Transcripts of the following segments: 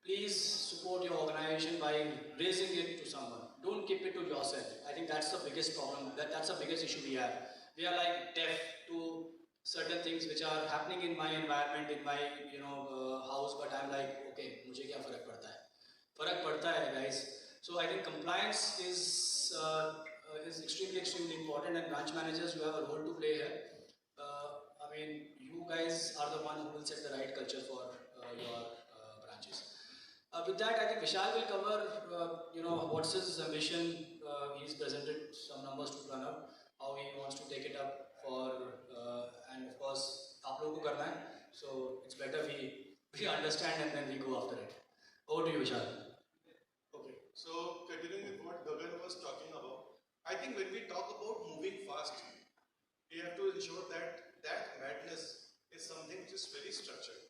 please support your organization by raising it to someone. Don't keep it to yourself. I think that's the biggest problem. That's the biggest issue we have. We are like deaf to certain things which are happening in my environment, in my house. But I'm like, okay, मुझे क्या फर्क पड़ता है? फर्क पड़ता है, guys. So I think compliance is extremely important, and branch managers, you have a role to play here. I mean, you guys are the one who will set the right culture for your branches. With that, I think Vishal will cover, what's his ambition. He's presented some numbers to run up, how he wants to take it up and of course, आप लोगों को करना है. So it's better we understand and then we go after it. Over to you, Vishal. Okay, so continuing with what Gagan was talking about, I think when we talk about moving fast, we have to ensure that that madness is something which is very structured.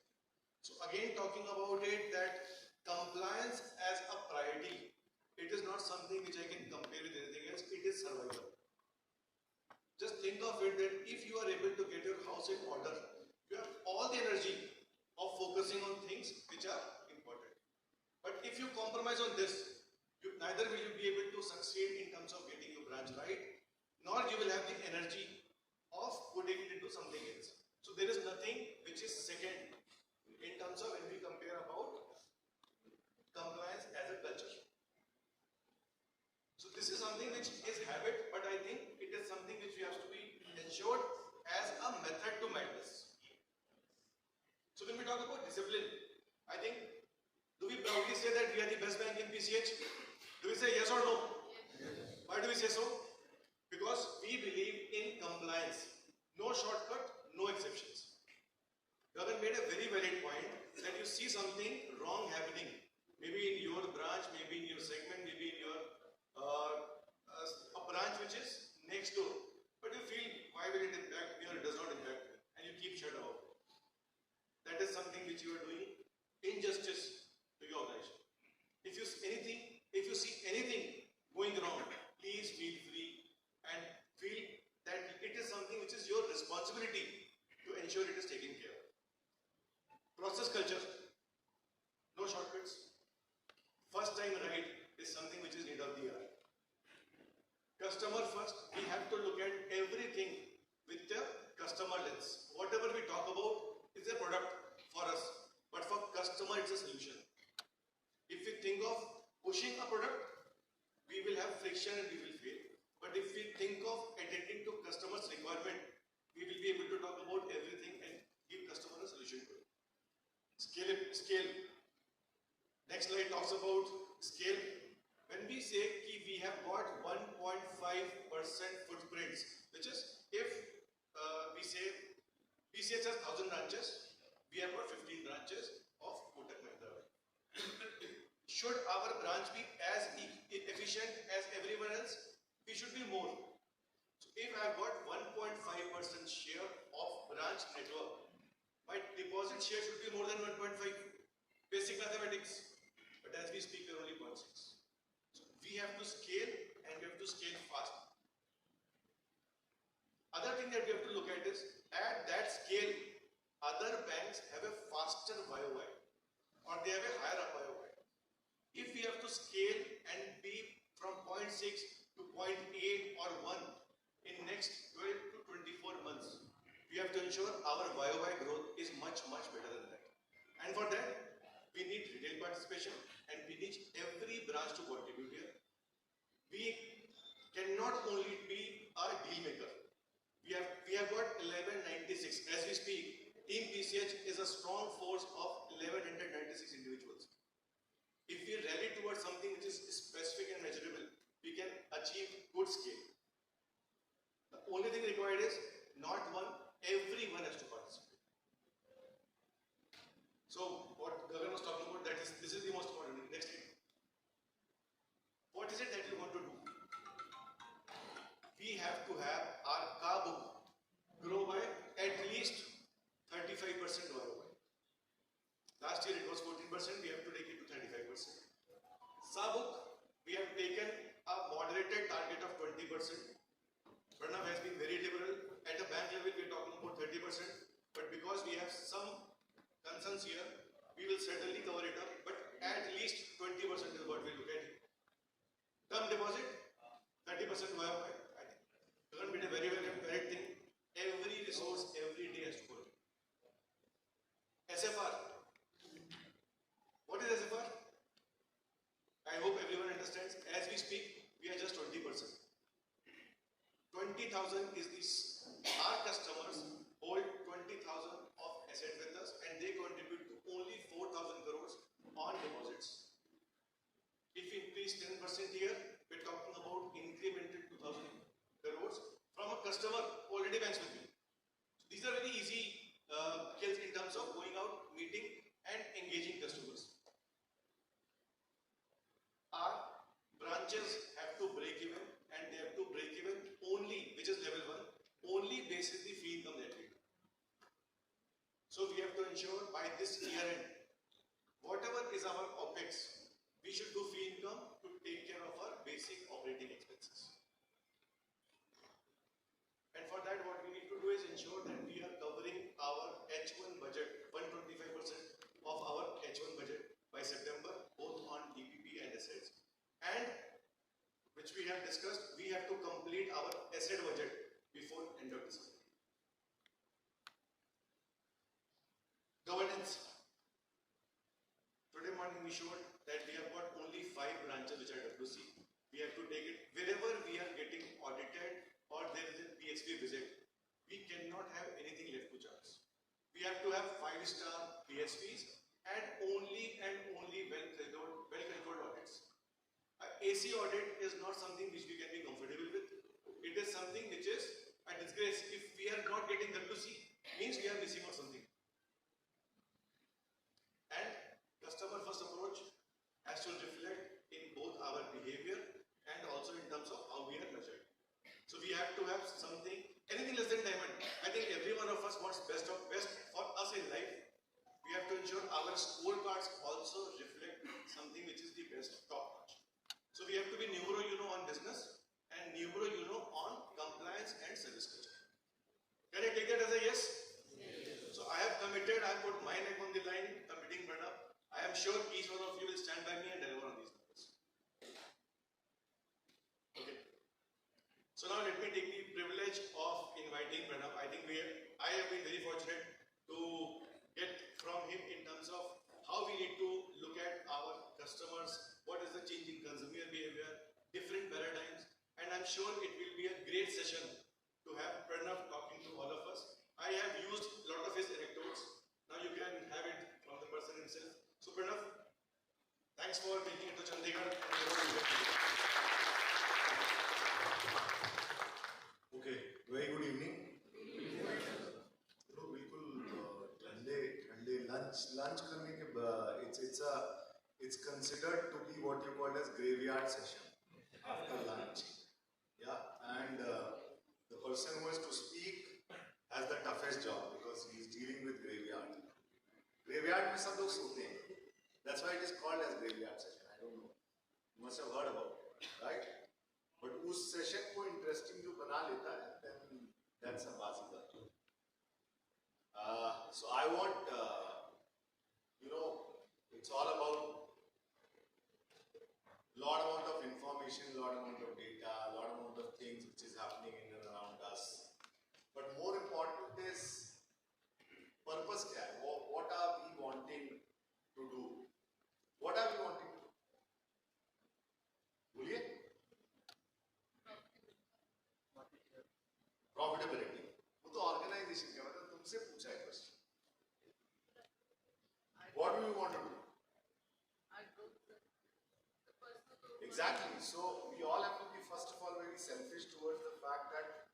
So again, talking about it, that compliance as a priority, it is not something which I can compare with anything else, it is survival. Just think of it that if you are able to get your house in order, you have all the energy of focusing on things which are important. But if you compromise on this, neither will you be able to succeed in terms of getting your branch right, nor you will have the energy of putting it into something else. So there is nothing which is second in terms of when we compare about compliance as a culture. So this is something which is habit, but I think it is something which we have to be ensured as a method to madness. So when we talk about discipline, I think, do we proudly say that we are the best bank in PCH? Do we say yes or no? Yes. Why do we say so? Because we believe in compliance. No shortcut, no exceptions. Gagan made a very valid point that you see something wrong happening, maybe in your branch, maybe in your segment, maybe in your a branch which is next door, but you feel, why will it impact me or it does not impact me, and you keep shut out. That is something which you are doing injustice to your organization. If you see anything going wrong, please feel free and feel that it is something which is your responsibility to ensure it is taken care of. Process culture, no shortcuts. First time right is something which is need of the hour. Customer first, we have to look at everything with the customer lens. Whatever we talk about is a product for us, but for customer it's a solution. If we think of pushing a product, we will have friction and we will fail. But if we think of attending to customers' requirement, we will be able to talk about everything and give customer a solution to it. Scale. Next slide talks about scale. When we say that we have got 1.5% footprints, which is if we say PCH has 1,000 branches, we have got 15 branches of Kotak Mahindra. Should our branch be as efficient as everyone else? We should be more. So if I have got 1.5% share of branch network, my deposit share should be more than 1.5. Basic mathematics. But as we speak, we are only 0.6. So we have to scale, and we have to scale fast. Other thing that we have to look at is, at that scale, other banks have a faster YOY, or they have a higher YOY. If we have to scale and be from 0.6 to 0.8 or 1 in next 12 to 24 months, we have to ensure our YOY growth is much better than that. And for that, we need retail participation, and we need every branch to contribute here. We cannot only be a deal maker. We have got 1196. As we speak, Team PCH is a strong force of 1196 individuals. If we rally towards something which is specific and measurable, we can achieve good scale. The only thing required is not one, everyone has to participate. So what Gagan was talking about, this is the most important. Next slide. What is it that you want to do? We have to have our car book grow by at least 35% YOY. Last year it was 14%, we have to take it to 35%. Sabuk, we have taken a moderated target of 20%. Pranav has been very liberal. At a bank level, we are talking about 30%. But because we have some concerns here, we will certainly cover it up. But at 40% YOY. I think Gagan did a very correct thing. Every resource, every day has to go. SFR. What is SFR? I hope everyone understands. As we speak, we are just 20%. 20,000 is this. Our customers hold 20,000 of asset with us and they contribute to only 4,000 crores on deposits. If we increase 10% here, we're talking about incremental 2,000 crores from a customer who already banks with me. So these are very easy skills in terms of going out, meeting and engaging customers. Our branches have to break even and they have to break even only, which is level 1, only basis the fee income that we do. So we have to ensure by this year end, whatever is our OPEX, we should do fee income to take care of our basic operating expenses. And for that, what we need to do is ensure that we are covering our H1 budget, 125% of our H1 budget by September, both on DPP and assets. And which we have discussed, we have to complete our asset budget before end of December. Governance. Today morning we showed that we have got only 5 branches which are WC. We have to take it wherever we are getting audited or there is a PSP visit. We cannot have anything left to chance. We have to have 5-star PSPs and only well-controlled audits. AC audit is not something which we can be comfortable with. It is something which is a disgrace. If we are not getting WC, means we are missing out something. And customer first approach has to reflect in both our behavior and also in terms of how we are measured. So we have to have something, anything less than diamond. I think every one of us wants best of best for us in life. We have to ensure our scorecards also reflect something which is the best, top notch. So we have to be numero uno on business and numero uno on compliance and service culture. Can I take that as a yes? Yes. So I have committed, I have put my neck on the line, committing Pranav. I am sure each one of you will stand by me and deliver on these numbers. Okay. So now let me take the privilege of inviting Pranav. I think I have been very fortunate to get from him in terms of how we need to look at our customers, what is the changing consumer behavior, different paradigms, and I'm sure it will be a great session to have Pranav talking to all of us. I have used a lot of his anecdotes. Now you can have it from the person himself. So Pranav, thanks for making it to Chandigarh. Okay, very good evening. lunch करने के it's considered to be what you call as graveyard session after lunch. Yeah, and the person who has to speak has the toughest job because he is dealing with graveyard. Graveyard में सब लोग सोते हैं. That's why it is called as graveyard session. I don't know. You must have heard about it, right? But उस session को interesting जो बना लेता है, then that's a बाजी बात. So I want, it's all about lot amount of information, lot amount of data, lot amount of things which is happening in and around us. But more important is purpose क्या है? What are we wanting to do? What are we wanting to do? बोलिए? Profitability. वो तो organization का मतलब तुमसे पूछा है question. What do you want to do? Exactly. So we all have to be first of all very selfish towards the fact that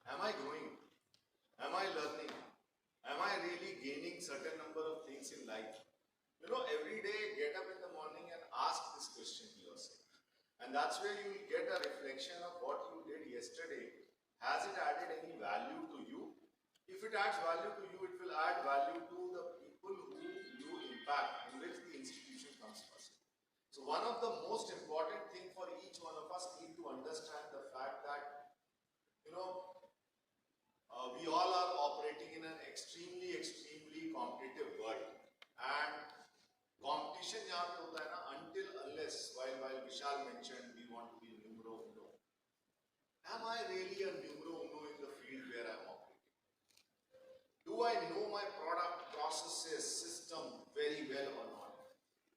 am I growing? Am I learning? Am I really gaining certain number of things in life? Every day get up in the morning and ask this question to yourself. And that's where you will get a reflection of what you did yesterday. Has it added any value to you? If it adds value to you, it will add value to the people who you impact, in which the institution comes first. So one of the most important thing for each one of us need to understand the fact that, we all are operating in an extremely competitive world. And competition यहाँ पे होता है ना, until unless, while Vishal mentioned we want to be numero uno. am I really a numero uno in the field where I'm operating? Do I know my product, processes, system very well or not?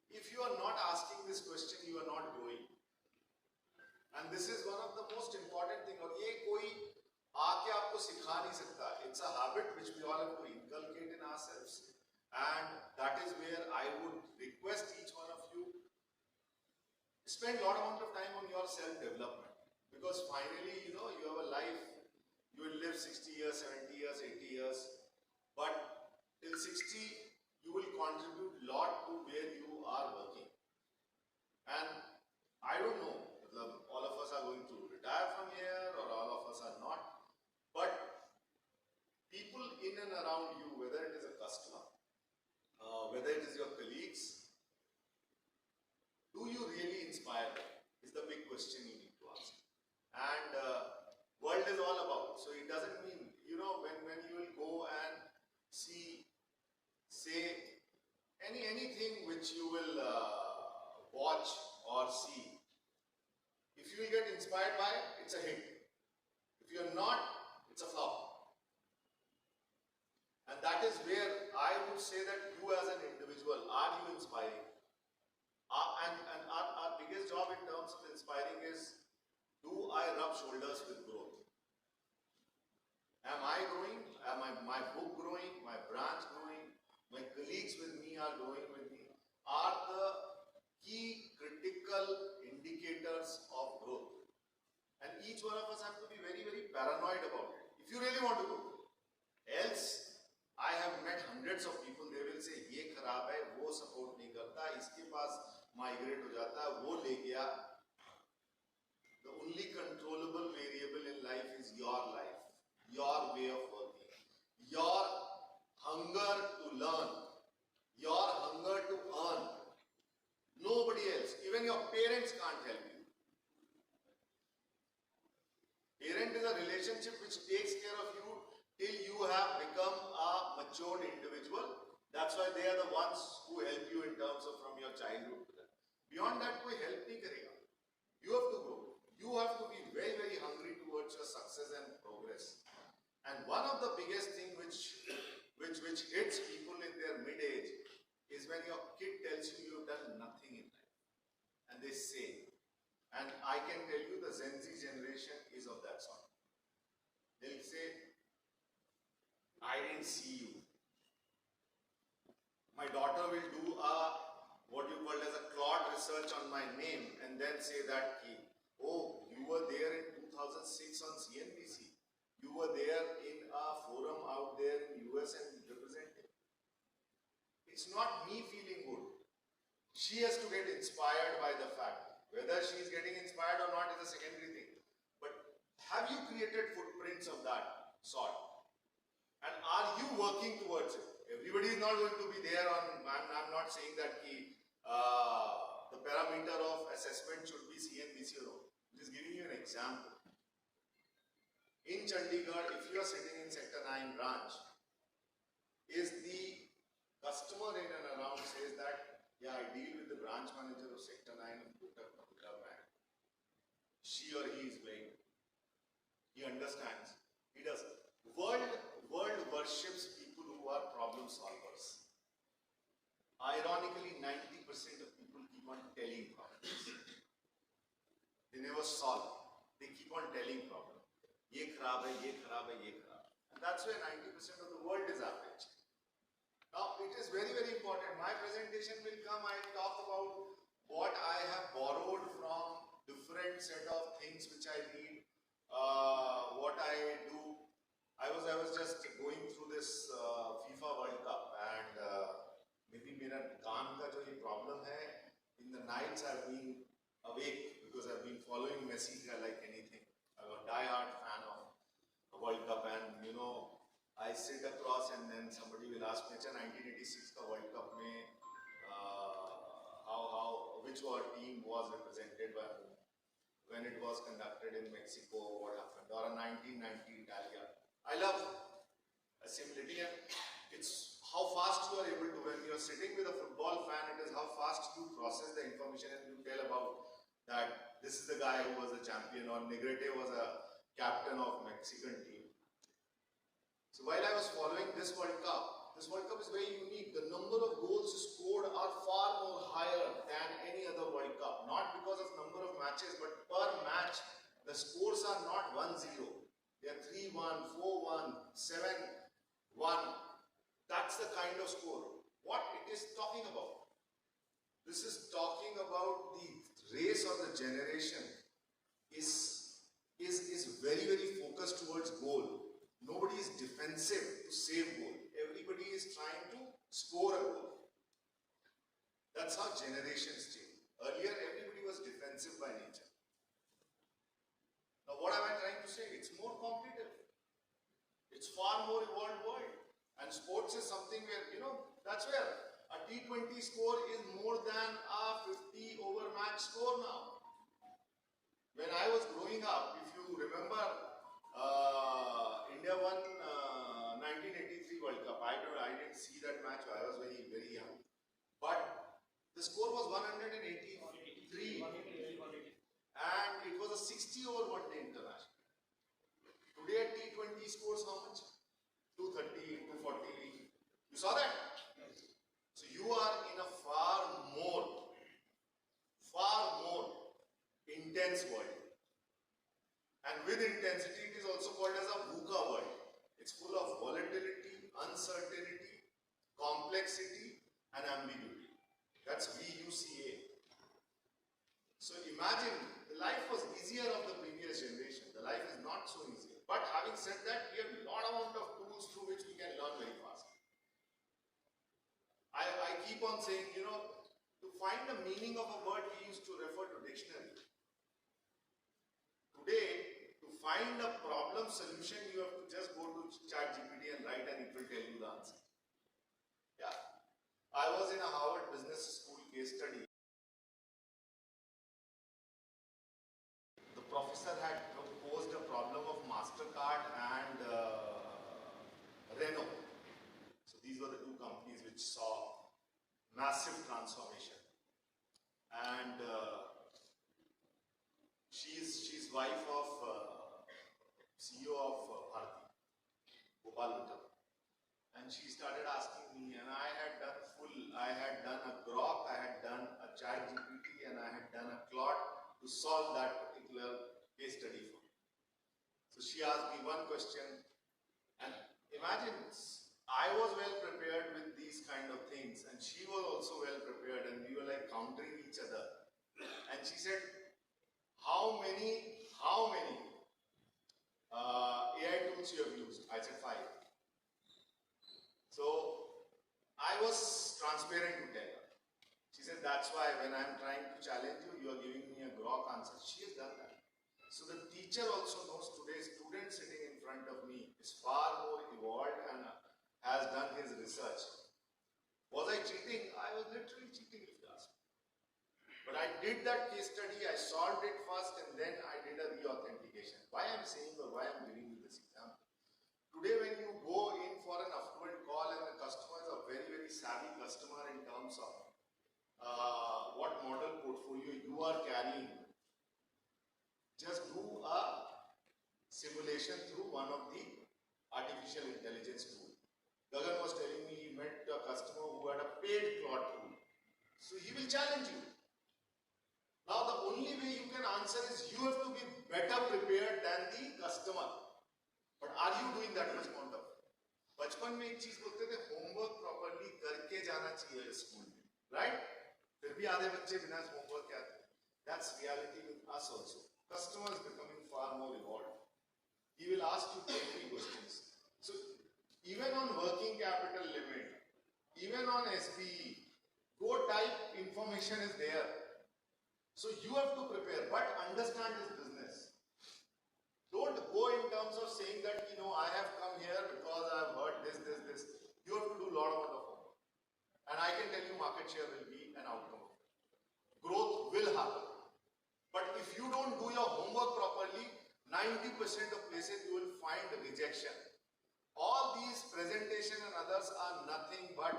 If you are not asking this question, you are not growing. And this is one of the most important thing. और ये कोई आके आपको सिखा नहीं सकता. It's a habit which we all have to inculcate in ourselves. And that is where I would request each one of you spend a lot amount of time on your self-development. Because finally, you know, you have a life, you will live 60 years, 70 years, 80 years. But till 60, you will contribute a lot to where you are working. And I don't know, all of us are going to retire from here or all of us are not. But people in and around you, whether it is a customer, whether it is your colleagues, do you really inspire them? Is the big question you need to ask. And world is all about. So it doesn't mean, you know, when you will go and see, say, anything which you will watch or see, if you will get inspired by it, it's a hit. If you are not, it's a flop. And that is where I would say that you as an individual, are you inspiring? And our biggest job in terms of inspiring is, do I rub shoulders with growth? Am I growing? Am my book growing? My branch growing? My colleagues with me are growing with me? Are the key critical indicators of growth. And each one of us have to be very, very paranoid about it. If you really want to grow. Else, I have met hundreds of people, they will say, ये खराब है, वो support नहीं करता, इसके पास migrate हो जाता, वो ले गया. The only controllable variable in life is your life, your way of working, your hunger to learn, your hunger to earn. Nobody else, even your parents can't help you. Parent is a relationship which takes care of you till you have become a matured individual. That's why they are the ones who help you in terms of from your childhood to that. Beyond that, कोई help नहीं करेगा. You have to grow. You have to be very, very hungry towards your success and progress. And one of the biggest thing which hits people in their mid-age is when your kid tells you you've done nothing in life. And they say, and I can tell you the Gen Z generation is of that sort. They'll say, I didn't see you. My daughter will do what you call as a clot research on my name and then say that, oh, you were there in 2006 on CNBC. You were there in a forum out there in US and representing. It's not me feeling good. She has to get inspired by the fact. Whether she is getting inspired or not is a secondary thing. But have you created footprints of that sort? And are you working towards it? Everybody is not going to be there on, I'm not saying that the parameter of assessment should be CNBC or no. I'm just giving you an example. In Chandigarh, if you are sitting in Sector 9 branch, is the customer in and around says that, yeah, I deal with the branch manager of Sector 9 in Punjab. She or he is playing. He understands. He doesn't. World worships people who are problem solvers. Ironically, 90% of people keep on telling problems. They never solve. They keep on telling problems. Ye kharab hai, ye kharab hai, ye kharab. And that's where 90% of the world is average. Now, it is very, very important. My presentation will come, I'll talk about what I have borrowed from different set of things which I read, what I do. I was just going through this FIFA World Cup and maybe मेरा कान का जो ये problem है, in the nights I've been awake because I've been following Messi like anything. I'm a die-hard fan of the World Cup and you know, I sit across and then somebody will ask me, 1986 का World Cup में which team was represented by when it was conducted in Mexico, what happened, or a 1990 Italia. I love assimilating and it's how fast you are able to, when you are sitting with a football fan, it is how fast you process the information and you tell about that this is the guy who was a champion or Negrete was a captain of Mexican team. So while I was following this World Cup is very unique. The number of goals scored are far more higher than any other World Cup. Not because of number of matches, but per match, the scores are not 1-0. They are 3-1, 4-1, 7-1. That's the kind of score. What it is talking about? This is talking about the race or the generation is very, very focused towards goal. Nobody is defensive to save goal. Everybody is trying to score a goal. That's how generations change. Earlier, everybody was defensive by nature. Now, what am I trying to say? It's more competitive. It's far more evolved world. And sports is something where, that's where a T20 score is more than a 50 over match score now. When I was growing up, if you remember, India won 1983 World Cup. I didn't see that match. I was very, very young. But the score was 183. And it was a 60 over one day international. Today T20 scores how much? 230, 240. You saw that? So you are in a far more intense world. And with intensity, it is also called as a VUCA world. It's full of volatility, uncertainty, complexity, and ambiguity. That's VUCA. So imagine, the life was easier of the previous generation. The life is not so easy. But having said that, we have a lot amount of tools through which we can learn very fast. I keep on saying, to find the meaning of a word, we used to refer to dictionary. Today, to find a problem solution, you have to just go to ChatGPT and write and it will tell you the answer. Yeah. I was in a Harvard Business School case study. The professor had proposed a problem of MasterCard and Renault. So these were the two companies which saw massive transformation. And she's wife of CEO of Bharti, Gopal Uttam. And she started asking me, and I had done a Grok, I had done a ChatGPT, and I had done a Claude to solve that particular case study for me. So she asked me one question, and imagine I was well prepared with these kind of things, and she was also well prepared, and we were like countering each other. And she said, how many AI tools you have used? I said 5. So I was transparent to tell her. She said, that's why when I'm trying to challenge you, you are giving me a grok answer. She has done that. So the teacher also knows today, student sitting in front of me is far more evolved and has done his research. Was I cheating? I was literally cheating if you ask me. But I did that case study, I solved it first, and then I did a re-authentication. Why I'm saying or why I'm giving you this example? Today when you go in for an affluent call and the customer is a very, very savvy customer in terms of what model portfolio you are carrying, just do a simulation through one of the artificial intelligence tools. Gagan was telling me he met a customer who had a paid Claude tool. So he will challenge you. Now the only way you can answer is you have to be better prepared than the customer. But are you doing that much amount of? बचपन में एक चीज बोलते थे homework properly करके जाना चाहिए school में, राइट? फिर भी आधे बच्चे बिना होमवर्क के आते हैं. That's reality with us also. Customers becoming far more evolved. He will ask you 20 questions. So even on working capital limit, even on SPE, go type information is there. So you have to prepare, but understand his business. Don't go in terms of saying that, I have come here because I have heard this. You have to do a lot of homework. And I can tell you market share will be an outcome of it. Growth will happen. But if you don't do your homework properly, 90% of places you will find rejection. All these presentation and others are nothing but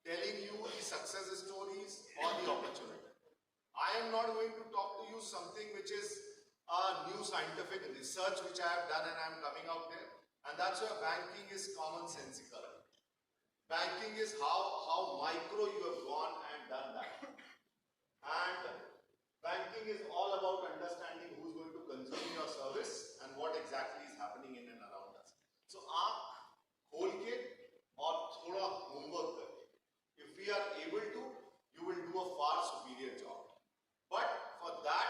telling you the success stories or the opportunity. I am not going to talk to you something which is new scientific research which I have done and I am coming out there. And that's why banking is commonsensical. Banking is how micro you have gone and done that. And banking is all about understanding who's going to consume your service and what exactly is happening in and around us. So, आँख खोल के और थोड़ा homework करके, if we are able to, you will do a far superior job. But for that,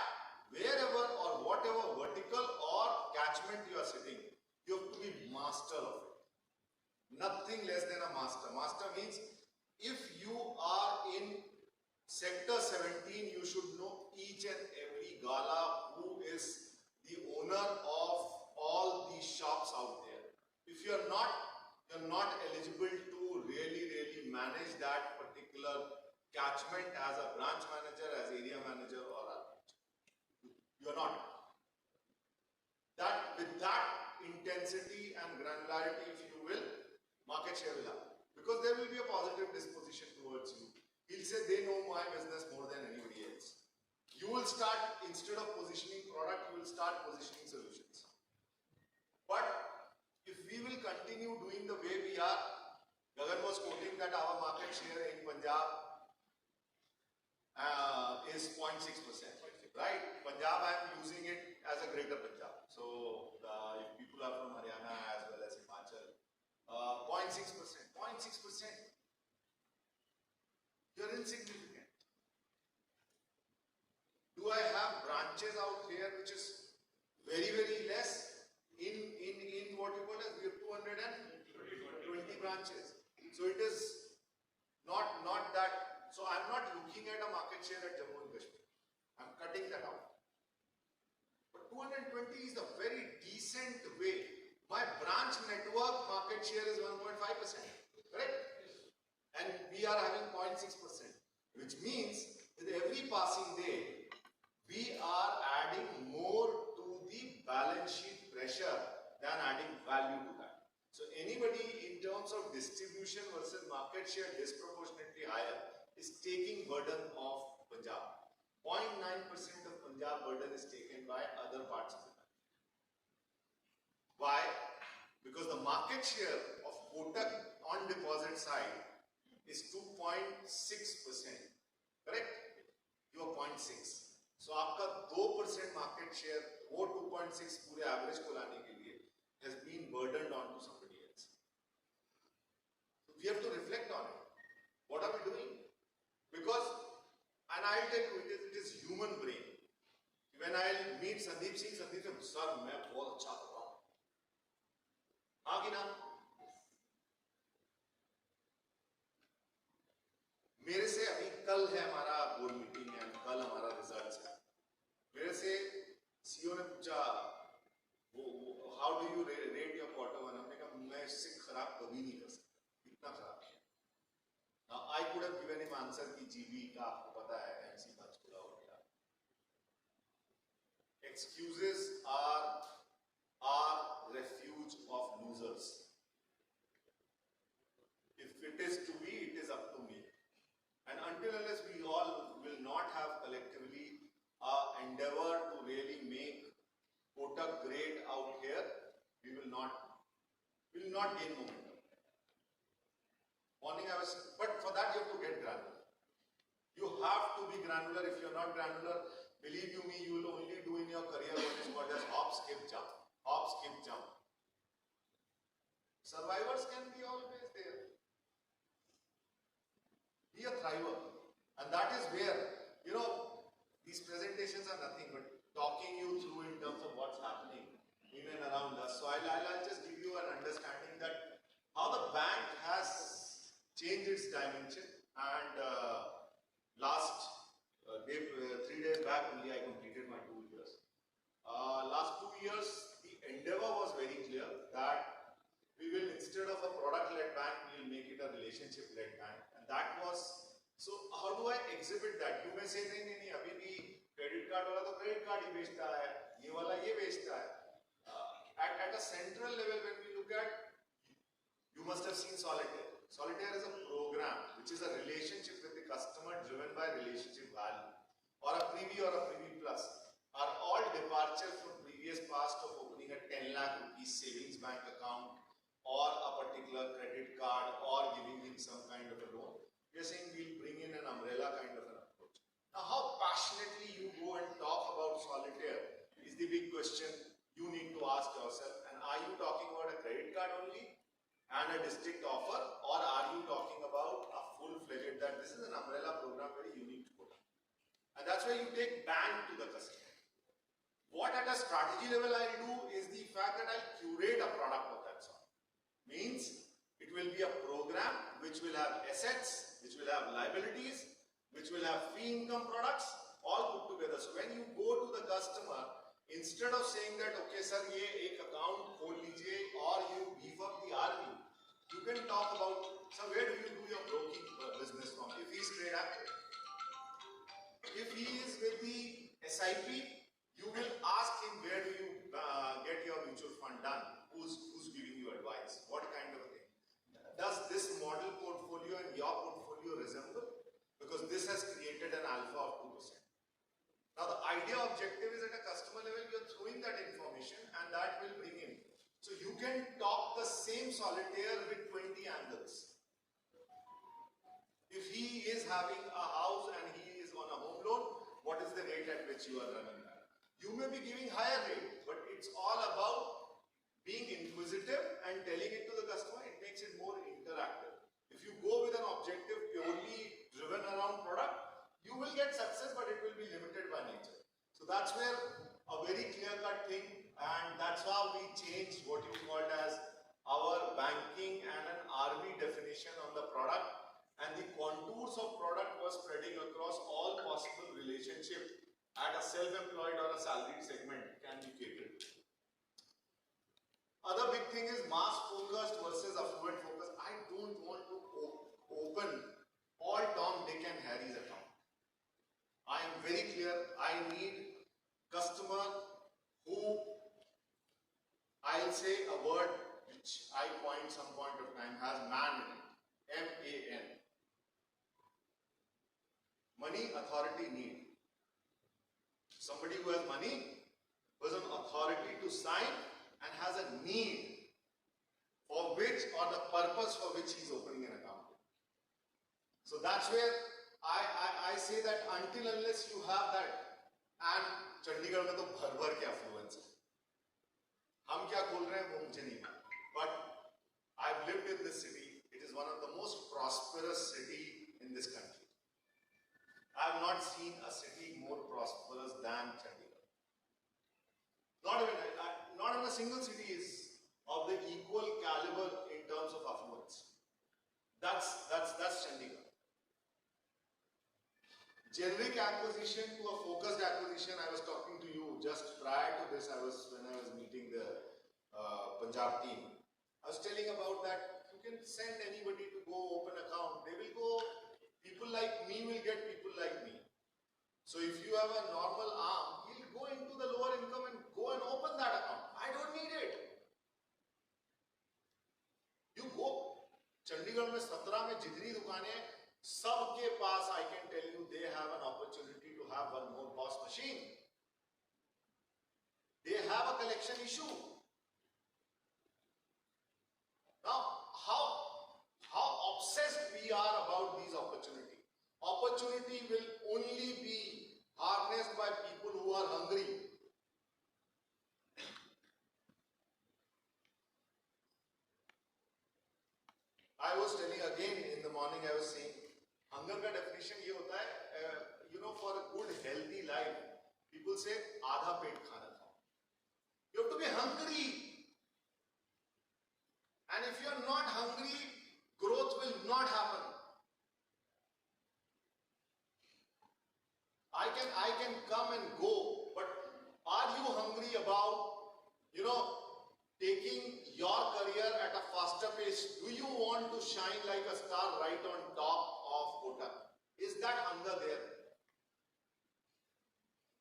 wherever or whatever vertical or catchment you are sitting, you have to be master of it. Nothing less than a master. Master means if you are in sector 17, you should know each and every gala who is the owner of all these shops out there. If you are not, you're not eligible to really manage that particular catchment as a branch manager, as area manager, or a you're not. That with that intensity and granularity, if you will, market share will happen. Because there will be a positive disposition towards you. He'll say they know my business more than anybody else. You will start, instead of positioning product, you will start positioning solutions. But if we will continue doing the way we are, Gagan was quoting that our market share in Punjab is 0.6%. Right? Punjab, I am using it as a greater Punjab. So, if people are from Haryana as well as Himachal, 0.6%. 0.6%. You're insignificant. Do I have branches out here which is very less? In what you call as we have 220 branches. So it is not that. So I'm not looking at a market share at Jammu and Kashmir. I'm cutting that out. But 220 is a very decent way. My branch network market share is 1.5%. Correct? And we are having 0.6%. Which means with every passing day, we are adding more to the balance sheet pressure than adding value to that. So anybody in terms of distribution versus market share disproportionately higher is taking burden of Punjab. 0.9% of Punjab burden is taken by other parts of the country. Why? Because the market share of Kotak on deposit side is 2.6%. Correct? You are 0.6. So आपका 2% market share, वो 2.6 पूरे average को लाने के लिए has been burdened on to somebody else. So we have to reflect on it. What are we doing? Because, and I'll tell you, it is human brain. When I'll meet Sandeep Singh, Sandeep said, "Sir, मैं बहुत अच्छा कर रहा हूँ." हाँ कि ना? मेरे से अभी कल है हमारा बोर्ड मीटिंग है, कल हमारा रिजल्ट्स है. मेरे से सीईओ ने पूछा, how do you rate your quarter one? हमने कहा मैं इससे खराब कभी नहीं कर सकता, इतना खराब है. I could have given him answer कि जीबी का आपको पता है एमसी पंचकुला हो गया. Excuses are refuge of losers. If it is to be, it is up to me. And until unless we all will not have collectively endeavor to really make Kotak great out here, we will not gain momentum. Morning I was, but for that you have to get granular. You have to be granular. If you are not granular, believe you me, you will only do in your career what is called as hop, skip, jump. Hop, skip, jump. Survivors can be always there. Be a thriver. And that is where, these presentations are nothing but talking you through in terms of what's happening in and around us. So I'll just give you an understanding that how the bank has changed its dimension. And last 3 days back only I completed my 2 years. Last 2 years, the endeavor was very clear that we will, instead of a product-led bank, we will make it a relationship-led bank. And that was, so how do I exhibit that? You may say, नहीं, अभी भी credit card वाला तो credit card ही बेचता है, ये वाला ये बेचता है. At a central level, when we look at, you must have seen Solitaire. Solitaire is a program which is a relationship with the customer driven by relationship value. Or a Privy or a Privy Plus are all departure from previous past of opening a 10 lakh rupees savings bank account or a particular credit card or giving him some kind of a loan. We are saying we'll bring in an umbrella kind of an approach. Now, how passionately you go and talk about solitaire is the big question you need to ask yourself. And are you talking about a credit card only and a district offer, or are you talking about a full-fledged that this is an umbrella program very unique to put? And that's why you take bank to the customer. What at a strategy level I'll do is the fact that I'll curate a product of that sort. Means it will be a program which will have assets, which will have liabilities, which will have fee income products all put together. So when you go to the customer, instead of saying that okay sir ye ek account khol lijiye or you beef up the RV, you can talk about sir where do you do your broking business from? If he is trade active, if he is with the SIP, you will ask him where do you get your mutual fund done, who's giving you advice, what kind of a thing. Does this model portfolio and your portfolio resemble? Because this has created an alpha of 2%. Now the idea objective is at a customer level, you are throwing that information and that will bring in. So you can talk the same solitaire with 20 angles. If he is having a house and he is on a home loan, what is the rate at which you are running that? You may be giving higher rate, but it's all about being inquisitive and telling it to the customer. It makes it more interactive. If you go with an objective purely driven around product, you will get success, but it will be limited by nature. So that's where a very clear-cut thing, and that's how we changed what you called as our banking and an RV definition on the product, and the contours of product was spreading across all possible relationship at a self-employed or a salaried segment can be catered. Other big thing is mass focused versus affluent focus. I don't want to open all Tom, Dick and Harry's account. I am very clear, I need customer who, I'll say a word which I coined some point of time, has man in it. M-A-N. Money, authority, need. Somebody who has money, who has an authority to sign and has a need for which or the purpose for which he is opening an account. So that's where I say that until unless you have that, and Chandigarh में तो भर के affluence है. हम क्या खोल रहे हैं वो मुझे नहीं मालूम. But I've lived in this city. It is one of the most prosperous city in this country. I have not seen a city more prosperous than Chandigarh. Not in a single city is of the equal caliber in terms of affluence. That's Chandigarh. Generic acquisition to a focused acquisition. I was talking to you just prior to this. When I was meeting the Punjab team. I was telling about that you can send anybody to go open account. They will go. People like me will get people like me. So if you have a normal arm, he'll go into the lower income and go and open that account. I don't need it. You go. Chandigarh में 17 में जितनी दुकानें सबके पास, I can tell you, they have an opportunity to have one more POS machine. They have a collection issue. Now, how obsessed we are about these opportunities. Opportunity will only be harnessed by people who are hungry. I was telling again in the morning, I was saying, hunger का definition ये होता है, for a good healthy life, people say आधा पेट खाना खाओ. You have to be hungry. And if you are not hungry, growth will not happen. I can come and go, but are you hungry about, taking your career at a faster pace? Do you want to shine like a star right on top of Kotak? Is that hunger there?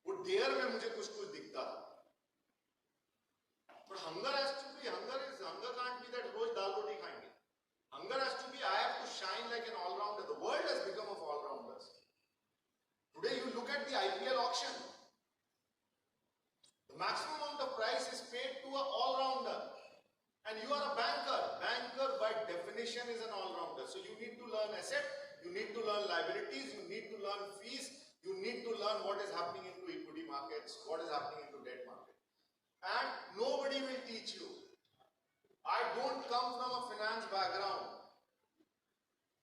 वो dare में मुझे कुछ दिखता था. But hunger has to be, hunger can't be that रोज दाल रोटी खाएंगे. Hunger has to be, I have to shine like an all-rounder. The world has become of all-rounders. Today you look at the IPL auction. paid to an all-rounder. And you are a banker. Banker by definition is an all-rounder. So you need to learn asset, you need to learn liabilities, you need to learn fees, you need to learn what is happening into equity markets, what is happening into debt market. And nobody will teach you. I don't come from a finance background,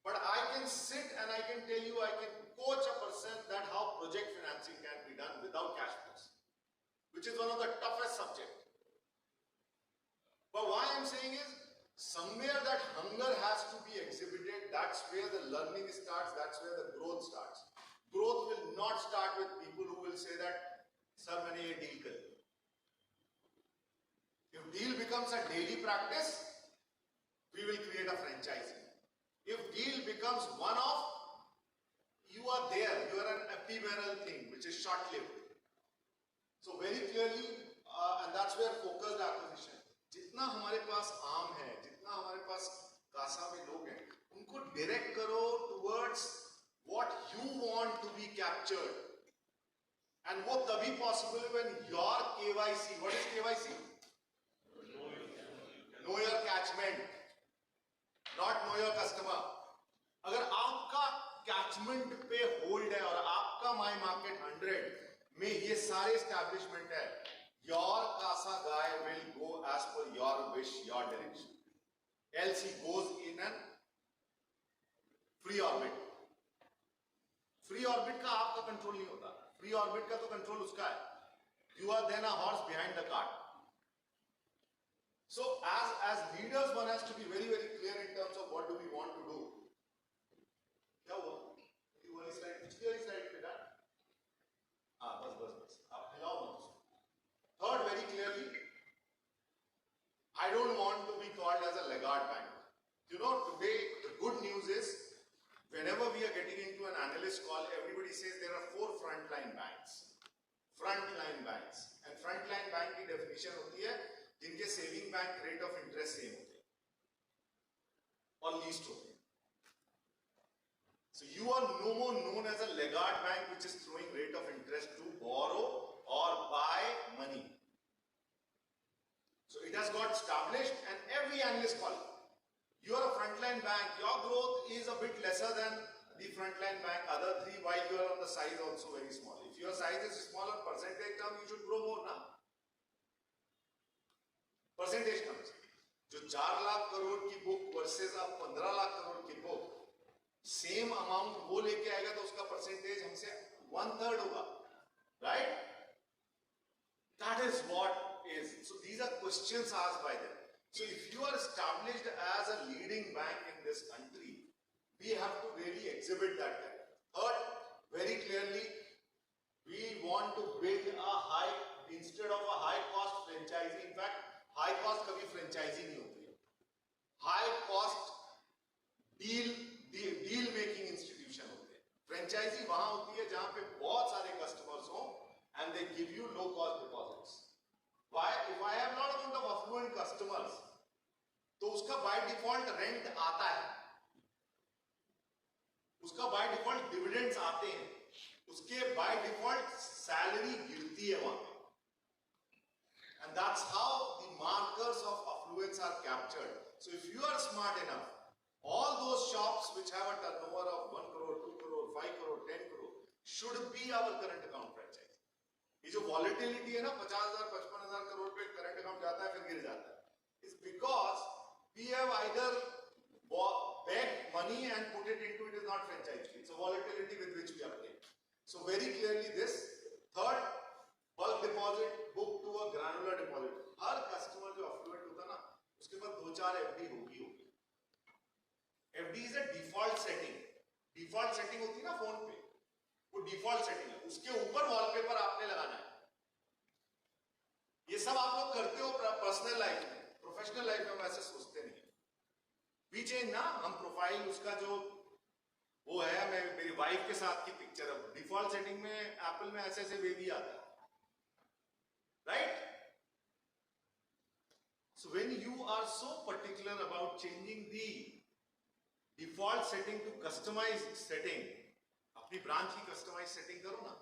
but I can sit and I can tell you, I can coach a person that how project financing can be done without cash flows, which is one of the toughest subjects. But why I'm saying is, somewhere that hunger has to be exhibited. That's where the learning starts, that's where the growth starts. Growth will not start with people who will say that, sir, maine ye deal kar liya. If deal becomes a daily practice, we will create a franchise. If deal becomes one-off, you are there, you are an ephemeral thing which is short-lived. So very clearly, and that's where focused acquisition. जितना हमारे पास आम है, जितना हमारे पास कासा में लोग हैं, उनको डायरेक्ट करो towards what you want to be captured. And वो तभी possible when your KYC, what is KYC? Know your catchment, not know your customer. अगर आपका catchment पे hold है और आपका my market 100 में ये सारे establishment है, your CASA guy will go as per your wish, your direction. Else he goes in an free orbit. Free orbit का आपका control नहीं होता. Free orbit का तो control उसका है. You are then a horse behind the cart. So as leaders, one has to be very, very clear in terms of what do we want to do. क्या हुआ? ये वाली slide, पिछली वाली slide पे डाल. हाँ, बस. आप हिलाओ मत. Third, very clearly, I don't want to be called as a laggard bank. You know, today the good news is, whenever we are getting into an analyst call, everybody says there are 4 frontline banks. Frontline banks. And frontline bank की definition होती है, जिनके saving bank rate of interest same होते हैं, or least होते हैं. So you are no more known as a laggard bank which is throwing rate of interest to borrow or buy money. So it has got established, and every analyst call, you are a frontline bank, your growth is a bit lesser than the frontline bank, other 3, while you are on the size also very small. If your size is small on percentage term, you should grow more now. Percentage terms. जो 4 लाख करोड़ की book versus आप 15 लाख करोड़ की book, same amount वो लेके आएगा तो उसका percentage हमसे 1/3 होगा, right? That is what is. So these are questions asked by them. So if you are established as a leading bank in this country, we have to really exhibit that. Third, very clearly, we want to build a high, instead of a high cost franchisee. In fact, high cost कभी franchisee नहीं होती है. High cost deal making institution होते हैं. Franchisee वहाँ होती है जहाँ पे बहुत सारे customers हों and they give you low cost deposits. Why? If I have not amount of affluent customers, तो उसका by default rent आता है, उसका by default dividends आते हैं, उसके by default salary गिरती है वहां पे. And that's how the markers of affluence are captured. So if you are smart enough, all those shops which have a turnover of 1 crore, 2 crore, 5 crore, 10 crore should be our current account franchise. ये जो volatility है ना, 50,000, 55,000 करोड़ पे current account जाता है फिर गिर जाता है, it's because we have either begged money and put it into it is not franchise. It's a volatility with which we are playing. So very clearly this. Third, bulk deposit book to a granular deposit. Her customer जो affluent होता ना, उसके पास 2-4 FD होगी. FD is a default setting. Default setting होती है ना phone पे, वो डिफॉल्ट सेटिंग है, उसके ऊपर वॉलपेपर आपने लगाना है. ये सब आप लोग करते हो पर्सनल लाइफ में, प्रोफेशनल लाइफ में वैसे सोचते नहीं. वी चेंज ना, हम प्रोफाइल उसका जो वो है, मैं मेरी वाइफ के साथ की पिक्चर है, डिफॉल्ट सेटिंग में एप्पल में ऐसे ऐसे बेबी आता है, right? So when you are so particular about changing the default setting to customized setting, अपनी ब्रांच की कस्टमाइज सेटिंग करो ना.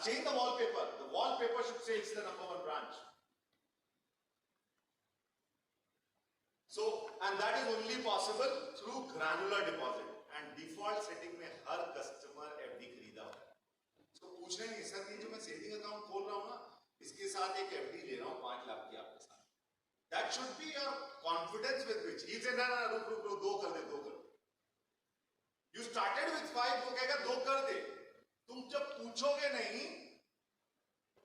Change the wallpaper. The wallpaper should say it's the number 1 branch. So, and that is only possible through granular deposit. And default setting में हर customer FD खरीदा हुआ है. So पूछना नहीं सर ये जो मैं saving account खोल रहा हूँ ना, इसके साथ एक FD ले रहा हूँ 5 लाख की आपके साथ. That should be your confidence with which he said ना रुक 2 कर दे. You started with 5, वो कहेगा 2 कर दे. तुम जब पूछोगे नहीं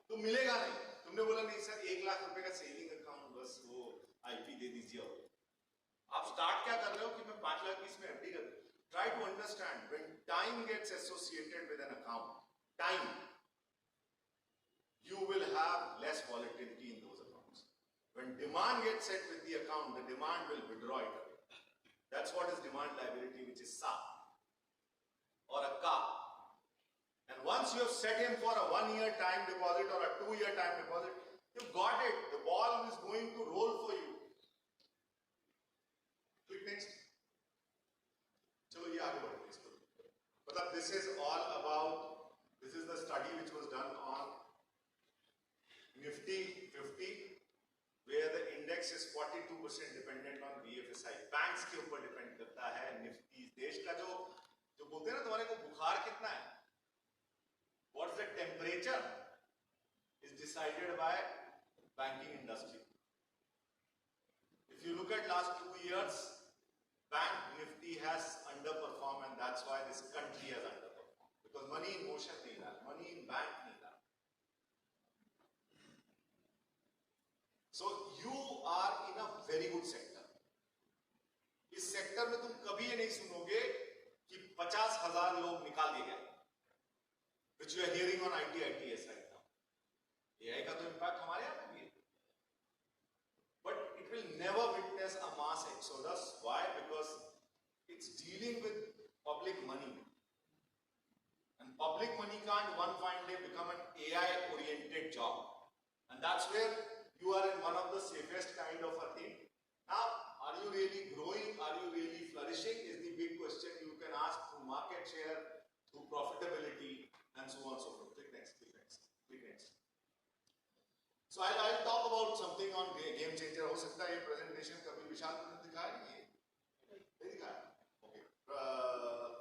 तो मिलेगा नहीं. तुमने बोला नहीं सर 1 लाख रुपए का सेविंग अकाउंट बस वो आईपी दे दीजिए. आप स्टार्ट क्या कर रहे हो कि मैं 5 लाख की इसमें एफडी कर दूं. Try to understand when time gets associated with an account, you will have less volatility in those accounts. When demand gets set with the account, the demand will withdraw it away. That's what is demand liability, which is SA or a CA. And once you have set him for a 1-year time deposit or a 2-year time deposit, you've got it. The ball is going to roll for you. Click next. चलो ये आगे बढ़ते हैं इसको. मतलब this is all about, this is the study which was done on Nifty 50 where the index is 42% dependent on BFSI. Banks के ऊपर depend करता है. Nifty देश का जो बोलते हैं ना तुम्हारे को बुखार कितना है, what's the temperature is decided by banking industry. If you look at last 2 years, Bank Nifty has underperformed and that's why this country has underperformed. Because money in motion nahi raha, money in bank nahi raha. So you are in a very good sector. इस sector में तुम कभी ये नहीं सुनोगे कि 50,000 लोग निकाल दिए गए, which you are hearing on ITS right now. AI का तो impact हमारे यहाँ पे भी है. But it will never witness a mass exodus. Why? Because it's dealing with public money. And public money can't one fine day become an AI-oriented job. And that's where you are in one of the safest kind of a thing. Now, are you really growing? Are you really flourishing? Is the big question you can ask through market share, through profitability, and so on and so forth. Click next. So I'll talk about something on game changer. हो सकता है ये presentation कभी विशाल तुमने दिखाया नहीं है? नहीं दिखाया? Okay.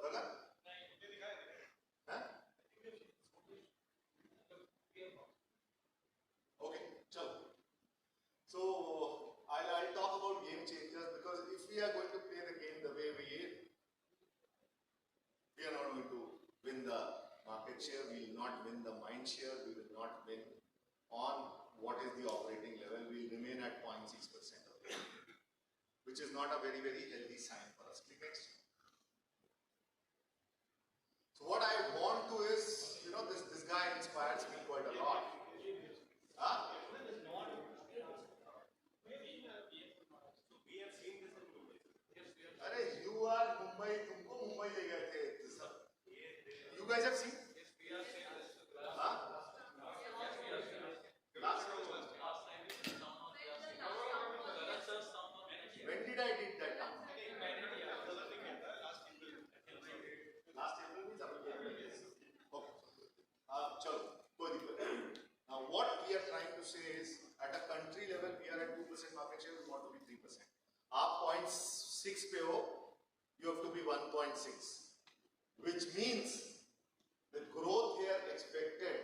गगन? नहीं दिखाया. हाँ? Okay, चलो. So I'll talk about game changers because if we are going to play the game the way we are not going to win the market share. We will not win the mind share. We will not win on what is the operating level. We will remain at 0.6% of it, which is not a very, very healthy sign for us. Click next. So what I want to is, you know, this guy inspires me quite a lot. Huh? अरे you are Mumbai, तुमको मुंबई ले गए थे. You guys have seen? Huh? When did I did that now? Last April means okay. Chalo, कोई दिक्कत नहीं. Now what we are trying to say is, at a country level, we are at 2% market share. We want to be 3%. आप 0.6 पे हो, you have to be 1.6, which means the growth here expected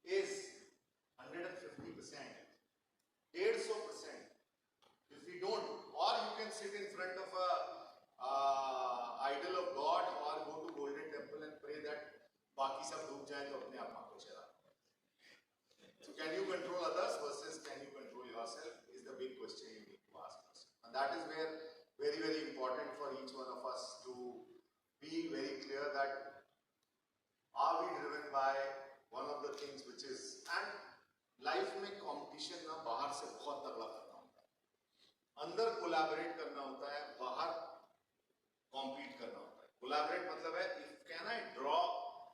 is 150%, 150%. If we don't, or you can sit in front of a idol of God or go to Golden Temple and pray that बाकी सब डूब जाए तो अपने आप को चला. So can you control others versus can you control yourself is the big question you need to ask us. And that is where very, very important for each one of us to be very clear that are we driven by one of the things which is, and life में competition ना बाहर से बहुत तगड़ा करना होता है, अंदर collaborate करना होता है, बाहर compete करना होता है. Collaborate मतलब है, can I draw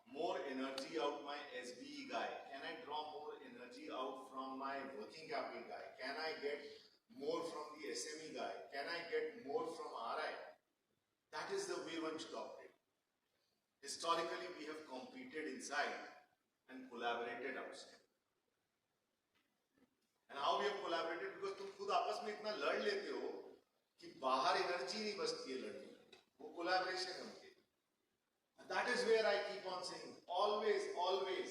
more energy out my SBE guy? Can I draw more energy out from my working capital guy? Can I get more from the SME guy? Can I get more from RI? That is the way one should operate. Historically, we have competed inside, and collaborated outside. And how we have collaborated, because तुम खुद आपस में इतना लड़ लेते हो कि बाहर एनर्जी नहीं बचती है लड़ने की, वो कोलैबोरेशन है उनके. And that is where I keep on saying, always, always,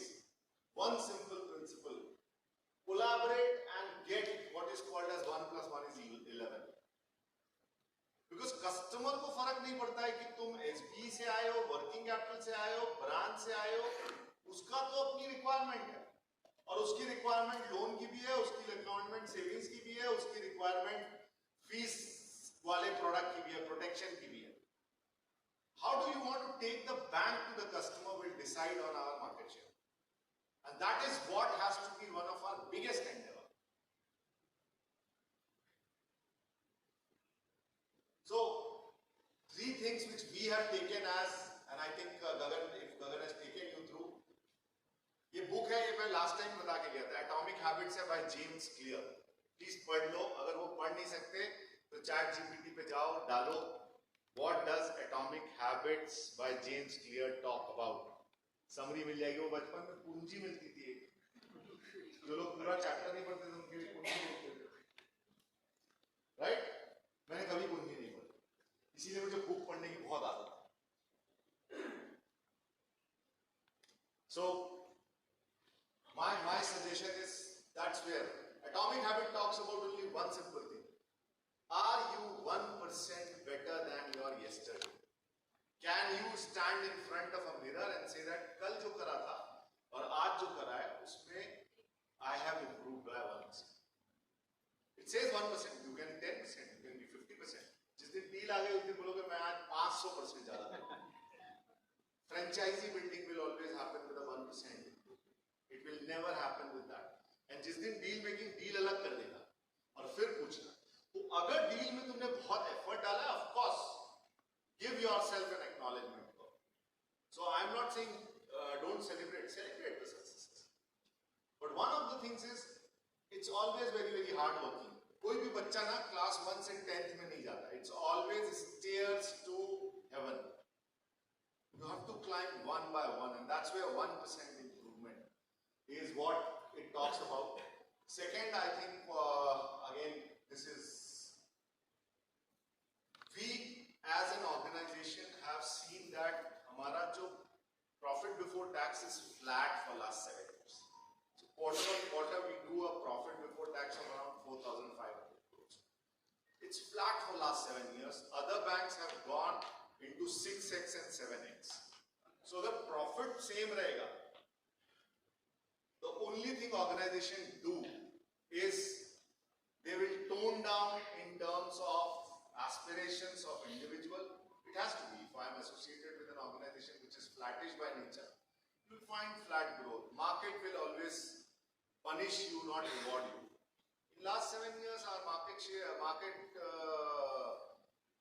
one simple principle: collaborate and get what is called as 1 + 1 = 11. Because customer को फर्क नहीं पड़ता है कि तुम SB से आए हो, वर्किंग कैपिटल से आए हो, ब्रांच से आए हो, उसका तो अपनी रिक्वायरमेंट है. और उसकी रिक्वायरमेंट लोन की भी है, उसकी रिक्वायरमेंट सेविंग्स की भी है, उसकी रिक्वायरमेंट फीस वाले प्रोडक्ट की भी है, प्रोटेक्शन की भी है. How do you want to take the bank to the customer will decide on our market share. And that is what has to be one of our biggest endeavor. So, 3 things which we have taken as, and I think Gagan, if Gagan has taken you through, ये book है, ये मैं last time बता के गया था, atomic habits है bye James clear. Please पढ़ लो. अगर वो पढ़ नहीं सकते तो चैट जीपीटी पे जाओ, डालो what does atomic habits by James Clear talk about. Summary मिल जाएगी. वो बचपन में पूंजी मिलती थी, जो लोग पूरा चैप्टर नहीं पढ़ते थे उनके लिए पूंजी मिलती थी, राइट. मैंने कभी पूंजी नहीं पढ़ी, इसीलिए मुझे बुक पढ़ने की बहुत आदत है. सो My suggestion is, that's where Atomic Habit talks about only one simple thing. Are you 1% better than your yesterday? Can you stand in front of a mirror and say that कल जो करा था और आज जो करा है उसमें I have improved by 1%. It says 1%. You can 10%. You can be 50%. जिस दिन डील आ गई उस दिन बोलोगे मैं आज 500% ज्यादा. Franchisee building will always happen with a 1%. It will never happen with that. And जिस दिन डील मेकिंग डील अलग कर देगा और फिर पूछना. तो अगर डील में तुमने बहुत एफर्ट डाला है, of course, give yourself an acknowledgement. So I am not saying don't celebrate the successes. But one of the things is, it's always very, very hard working. कोई भी बच्चा ना क्लास 1 से 10th में नहीं जाता. It's always stairs to heaven. You have to climb one by one, and that's where 1% improvement is what it talks about. Second, I think again, this is, we as an organization have seen that हमारा जो profit before tax is flat for last 7 years. So quarter on quarter we do a profit before tax of around 4,500 crores. It's flat for last 7 years. Other banks have gone into 6x and 7x. So the profit same रहेगा. The only thing organization do is they will tone down in terms of aspirations of individual. It has to be. If I am associated with an organization which is flattish by nature, you will find flat growth. Market will always punish you, not reward you. In last 7 years, our market share, market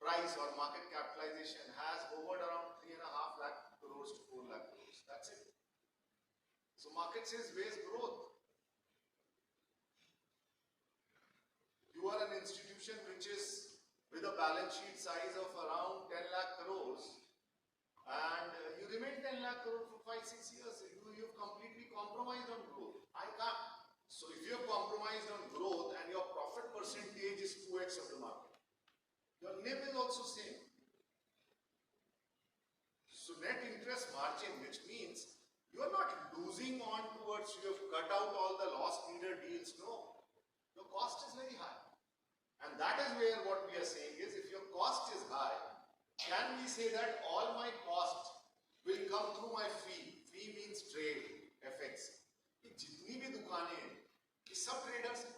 price or market capitalization has hovered around 3.5 lakh crores to 4 lakh crores. That's it. So market says where's growth? You are an institution which is with a balance sheet size of around 10 lakh crores and you remain 10 lakh crores for 5-6 years. You've completely compromised on growth. I can't. So if you have compromised on growth and your profit percentage is 2x of the market, your NIM is also same. So net interest margin, which means you are not losing on towards you have cut out all the loss leader deals. No, your cost is very high. And that is where what we are saying is, if your cost is high, can we say that all my cost will come through my fee? Fee means trade, FX. कि जितनी भी दुकानें हैं, ये सब traders हैं.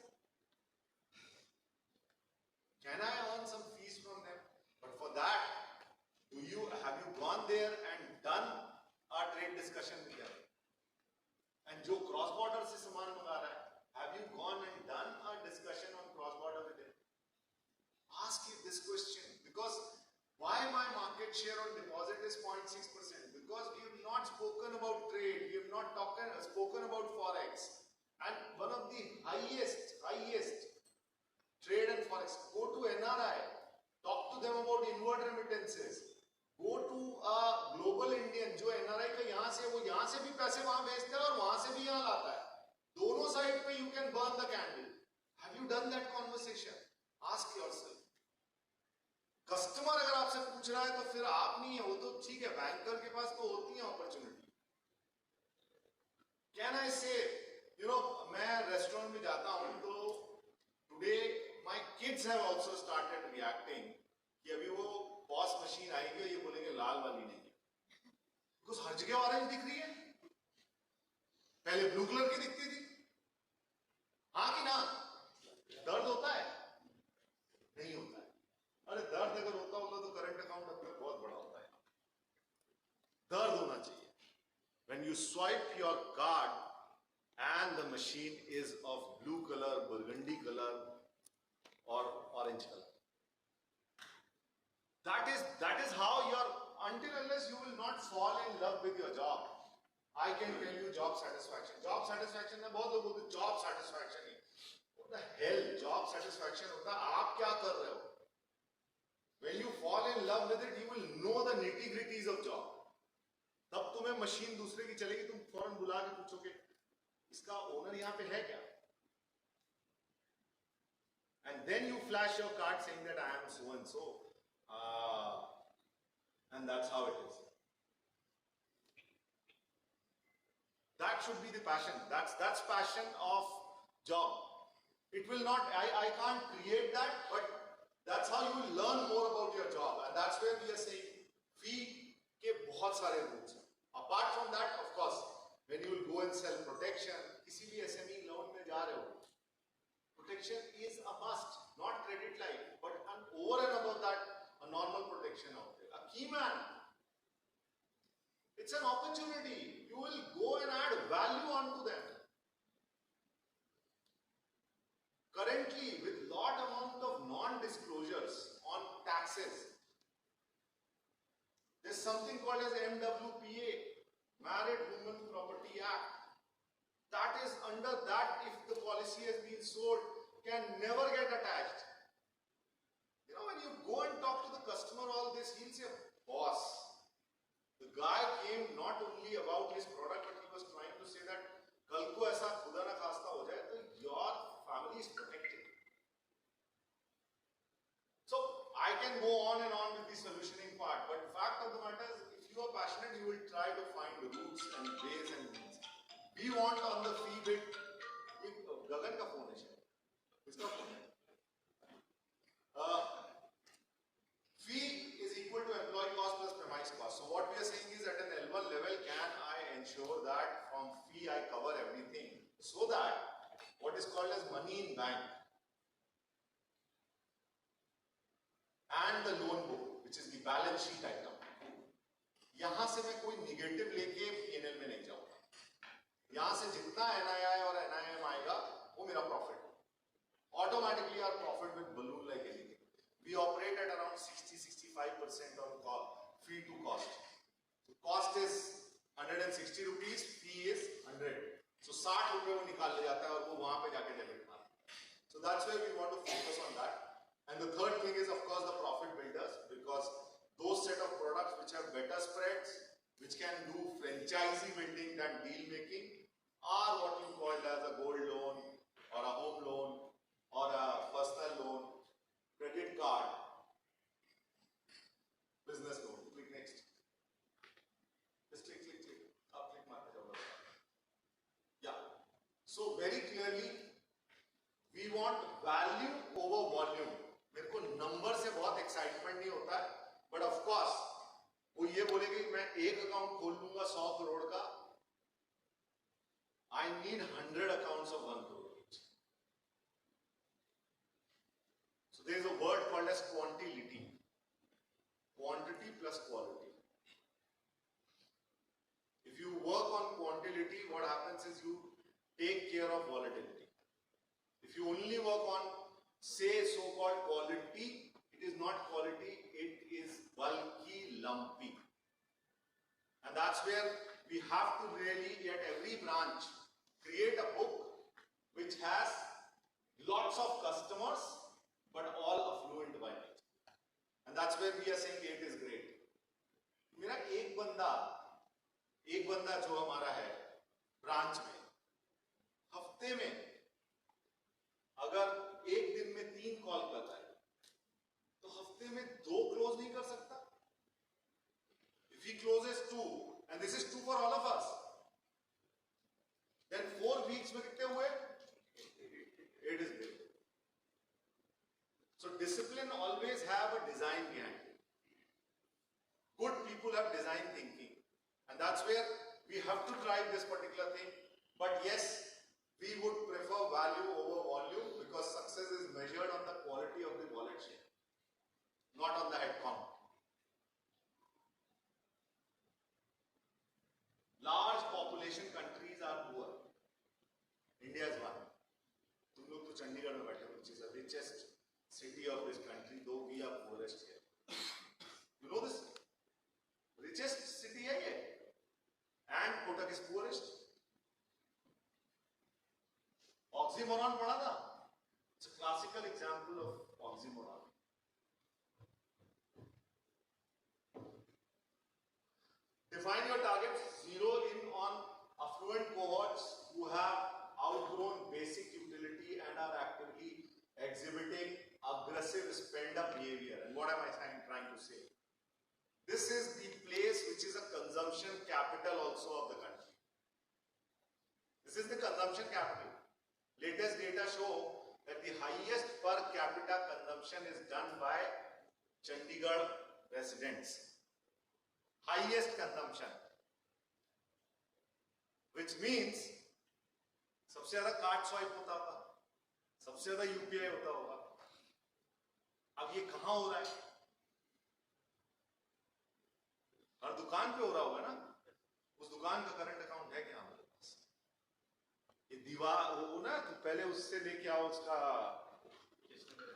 Can I earn some fees from them? But for that, have you gone there and done a trade discussion with them? And जो cross border से सामान मंगा रहा है, have you gone and done a discussion on cross border with him? Ask him this question, because why my market share on deposit is 0.6%? Because we have not spoken about trade, we have not spoken about forex, and one of the highest trade and forex. Go to NRI, talk to them about inward remittances. Go to a global Indian जो NRI का यहाँ से, वो यहाँ से भी पैसे वहां भेजता है और वहां से भी यहाँ लाता है. दोनों साइड पे you can burn the candle. Have you done that conversation? Ask yourself. Customer अगर आपसे पूछ रहा है तो फिर आप नहीं है, वो तो ठीक है, बैंकर के पास तो होती है अपॉर्चुनिटी. कैन आई से, मैं रेस्टोरेंट में जाता हूं तो today my kids have also started reacting कि अभी वो पॉस मशीन आएगी और ये बोलेंगे लाल वाली नहीं है, बिकॉज हर जगह ऑरेंज दिख रही है. पहले ब्लू कलर की दिखती थी. हाँ कि ना? दर्द होता है? नहीं होता है. अरे दर्द अगर होता तो करंट अकाउंट अपना बहुत बड़ा होता है. दर्द होना चाहिए. When you swipe your card and the machine is of blue color, burgundy color or orange color. That is how until unless you will not fall in love with your job. I can tell you job satisfaction. Job satisfaction में बहुत लोग बोलते हैं job satisfaction he. What the hell job satisfaction होता है? आप क्या कर रहे हो? When you fall in love with it, you will know the nitty-gritties of job. तब तुम्हें मशीन दूसरे की चलेगी, तुम फौरन बुला के पूछोगे इसका ओनर यहाँ पे है क्या? And then you flash your card saying that I am so and so. And that's how it is. That should be the passion. That's passion of job. It will not, I can't create that, but that's how you will learn more about your job. And that's where we are saying fee के बहुत सारे rules हैं. Apart from that, of course, when you will go and sell protection, किसी भी SME loan में जा रहे हो, protection is a must, not credit line, but over and above that, a normal protection out there. A key man. It's an opportunity. You will go and add value onto them. Currently, with lot amount of non-disclosures on taxes, there's something called as MWPA, Married Women Property Act. That is under that, if the policy has been sold, can never get attached. When you go and talk to the customer all this, he'll say, boss, the guy came not only about his product, but he was trying to say that कल को ऐसा खुदा ना खास्ता हो जाए तो your family is protected. So I can go on and on with the solutioning part, but fact of the matter is, if you are passionate, you will try to find the routes and ways and means. We want on the fee bit. गगन का phone है शायद. किसका phone है? Fee is equal to employee cost plus premise cost. So what we are saying is, at an L1 level, can I ensure that from fee I cover everything, so that what is called as money in bank and the loan book, which is the balance sheet item, यहां से मैं कोई negative लेके P&L में नहीं जाऊंगा. यहां से जितना NII और NIM आएगा वो मेरा profit. Automatically our profit will balloon like anything. We operate at around 60-65% on fee to cost. So cost is 160 rupees, fee is 100. So 60 रुपए वो निकाल ले जाता है और वो वहां पे जाके डेबिट मारता है. So that's where we want to focus on that. And the third thing is, of course, the profit builders, because those set of products which have better spreads, which can do franchisee building than deal making, are what you called as a gold loan or a home loan or a personal loan, credit card, business loan. Click next. Just click. Up click मारते जाओ. Yeah. So very clearly, we want value over volume. मेरे को number से बहुत excitement नहीं होता है, but of course वो ये बोलेगा कि मैं एक अकाउंट खोल लूंगा 100 करोड़ का. I need 100 accounts of 1 crore each. So there is a word called as quantity. Quantity plus quality. If you work on quantity, what happens is you take care of volatility. If you only work on, say, so-called quality, it is not quality, it is bulky, lumpy. And that's where we have to really, at every branch, create a book which has lots of customers, but all affluent by nature. And that's where we are saying 8 is great. मेरा एक बंदा जो हमारा है branch में, हफ्ते में अगर एक दिन में 3 कॉल करता है तो हफ्ते में 2 क्लोज नहीं कर सकता? If he closes 2, and this is true for all of us, then 4 weeks में कितने हुए? 8 is great. So discipline always have a design behind it. Good people have design thinking, and that's where we have to drive this particular thing. But yes, we would prefer value over volume because success is measured on the quality of the wallet share, not on the head count. Large population countries are poor. India is one. तुम लोग तो चंडीगढ़ में बैठे हो, which is the richest city of this country, though we are poorest here. You know this? Richest city है ये, and Kotak is poorest. Oxymoron पढ़ा था? It's a classical example of oxymoron. Define your target. Zero in on affluent cohorts who have outgrown basic utility and are actively exhibiting aggressive spend-up behavior. And what am I trying to say? This is the place which is a consumption capital also of the country. This is the consumption capital. Latest data show that the highest per capita consumption is done by Chandigarh residents. Highest consumption. Which means सबसे ज्यादा card swipe होता होगा, सबसे ज्यादा UPI होता होगा. अब ये कहां हो रहा है? हर दुकान पे हो रहा होगा ना. उस दुकान का करंट अकाउंट है क्या हमारे पास? ये दीवार वो ना, तो पहले उससे लेके आओ उसका,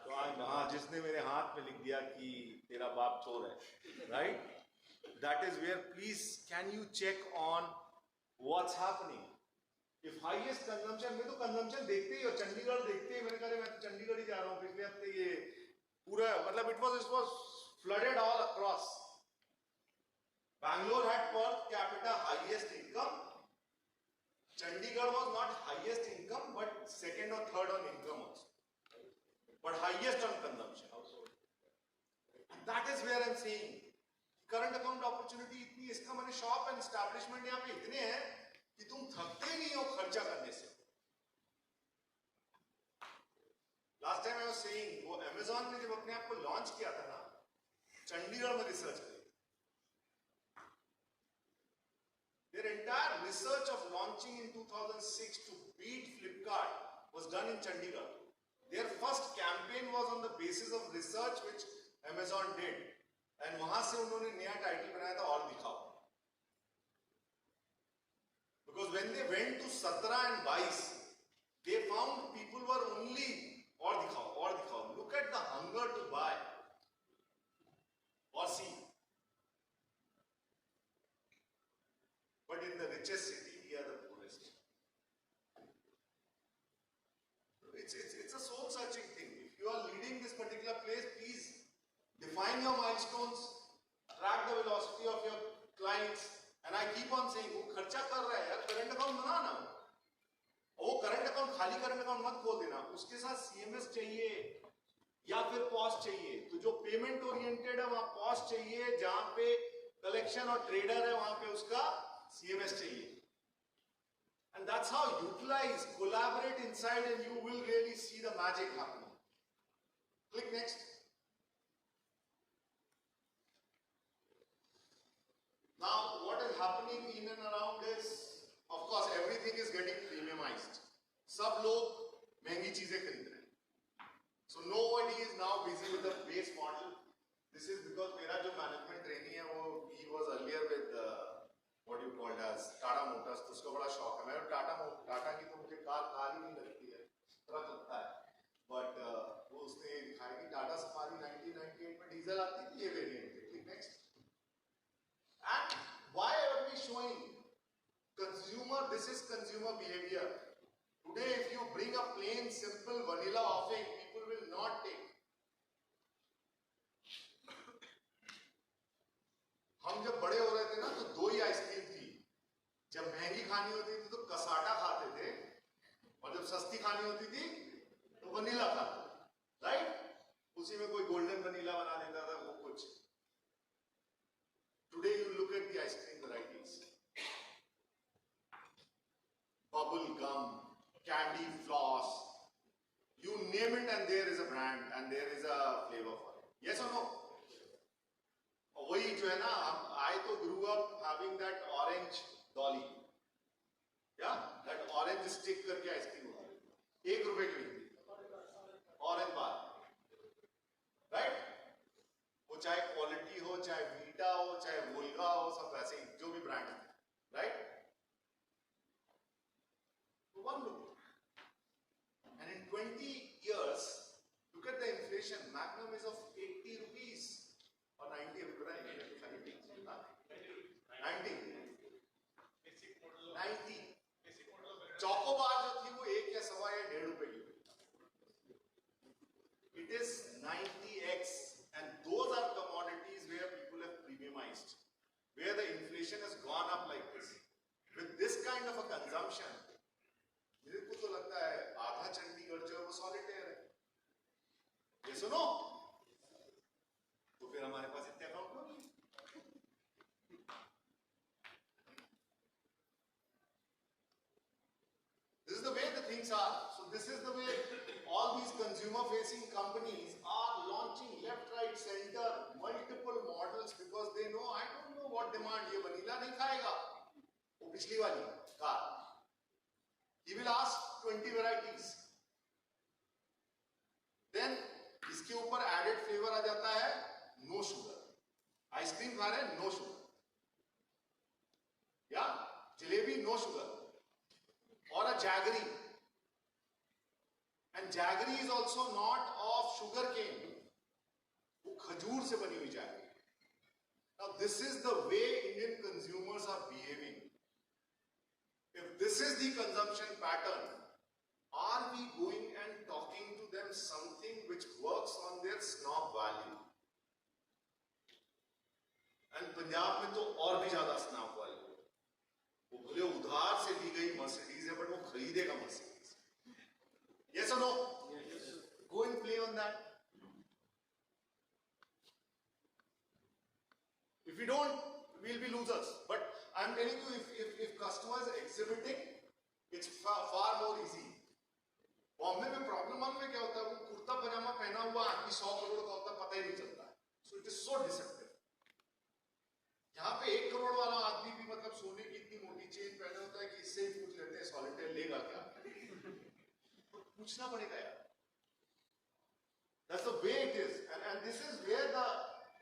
तो हाँ, जिसने मेरे हाथ में लिख दिया कि तेरा बाप चोर है, right? That is where, please, can you check on what's happening? If highest consumption, मैं तो consumption देखते ही और चंडीगढ़ देखते ही मैंने कहा मैं तो चंडीगढ़ ही जा रहा हूँ. पिछले हफ्ते ये पूरा मतलब it was flooded all across. Bangalore had per capita highest income. Chandigarh was not highest income but second or third on income also, but highest on consumption. And that is where I'm saying current account opportunity इतनी, इसका मैंने shop and establishment यहाँ पे इतने हैं कि तुम थकते नहीं हो खर्चा करने से. Last time I was saying, वो अमेज़न ने जब अपने आप को लॉन्च किया था ना, चंडीगढ़ में रिसर्च करी. Their entire research of launching in 2006 to beat Flipkart was done in Chandigarh. Their first campaign was on the basis of research which Amazon did. And वहां से उन्होंने नया टाइटल बनाया था और दिखाओ. Because when they went to 17 and 22, they found people were only और दिखाओ, और दिखाओ. Look at the hunger to buy or see. But in the richest city, we are the poorest. It's a soul searching thing. If you are leading this particular place, please define your milestones, track the velocity of your clients, and I keep on saying, वो खर्चा कर रहा है यार, current account बना ना. वो current account, खाली करंट अकाउंट मत खोल देना, उसके साथ सीएमएस चाहिए या फिर पॉस चाहिए. तो जो पेमेंट ओरिएंटेड है वहां पॉस चाहिए, जहां पे कलेक्शन और ट्रेडर है वहां पे उसका सीएमएस चाहिए. And that's how utilize, collaborate inside, and you will really see the magic happening. Click next. Now, what is happening in and around is, of course, everything is getting premiumized. सब लोग महंगी चीजें खरीद रहे हैं. So nobody is now busy with the base model. This is because मेरा जो management trainee है वो he was earlier with what you called as Tata Motors, तो उसको बड़ा शौक है. मैं टाटा की तो मुझे कार ही नहीं लगती है, ट्रक लगता है. But वो उसने दिखाया कि टाटा सफारी 1998 में डीजल आती थी, ये वेरिएंट थी. Click next. And why are we showing consumer? This is consumer behavior. Today, if you bring a plain, simple, vanilla offering, people will not take. हम जब बड़े खानी होती थी तो कसाटा खाते थे, और जब सस्ती खानी होती थी तो वनीला खाते, राइट? उसी में कोई गोल्डन वनीला बना देता था, वो कुछ. Today you look at the ice cream varieties. Bubble gum, candy floss, you name it and there is a brand and there is a flavor for it. Yes or no? वही जो है ना, I तो grew up having that orange dolly. Yeah, that orange stick करके ice cream होती है, 1 रुपए की मिलती, ऑरेंज बार, राइट? वो चाहे क्वालिटी हो, चाहे वीटा हो, चाहे वोल्गा हो, सब वैसे ही, जो भी ब्रांड है, राइट? तो 1 rupee. And in 20 years, look at the inflation. Magnum is of 80 rupees or 90. अभी पता है 90. 90. चौकोबार जो थी वो 1 या सवा या 1.5 रुपए की. It is 90x, and those are commodities where people have premiumized, where the inflation has gone up like this. With this kind of a consumption, मेरे को तो लगता है आधा चंडीगढ़ जो है वो सॉलिटेयर है. ये सुनो, तो फिर हमारे पास इतने अकाउंट नहीं. This is the way the things are. So this is the way all these consumer-facing companies are launching left, right, center, multiple models because they know I don't know what demand. ये vanilla नहीं खाएगा, वो पिछली वाली car. He will ask 20 varieties. Then इसके ऊपर added flavor आ जाता है no sugar. आइसक्रीम खा रहे हैं no sugar. या jalebi no sugar. Or a jaggery. And jaggery is also not of sugar cane. वो खजूर से बनी हुई jaggery. Now this is the way Indian consumers are behaving. If this is the consumption pattern, are we going and talking to them something which works on their snob value? And Punjab में तो और भी ज़्यादा snob value. वो भले उधार से ली गई मर्सिडीज है, बट वो खरीदेगा Mercedes. Yes or no? Yes. Go and play on that. If we don't, we'll be losers. But I'm telling you, if customers exhibiting, it's far more easy. Bombay में problem मालूम है क्या होता है? वो कुर्ता पजामा पहना हुआ आदमी 100 करोड़ का होता है, पता ही नहीं चलता है. So it is so deceptive. यहाँ पे 1 करोड़ वाला आदमी भी मतलब सोने की इतनी मोटी चेन पहने होता है कि इससे ही पूछ लेते हैं सॉलिटेयर लेगा क्या. पूछना पड़ेगा यार. That's the way it is, and this is where the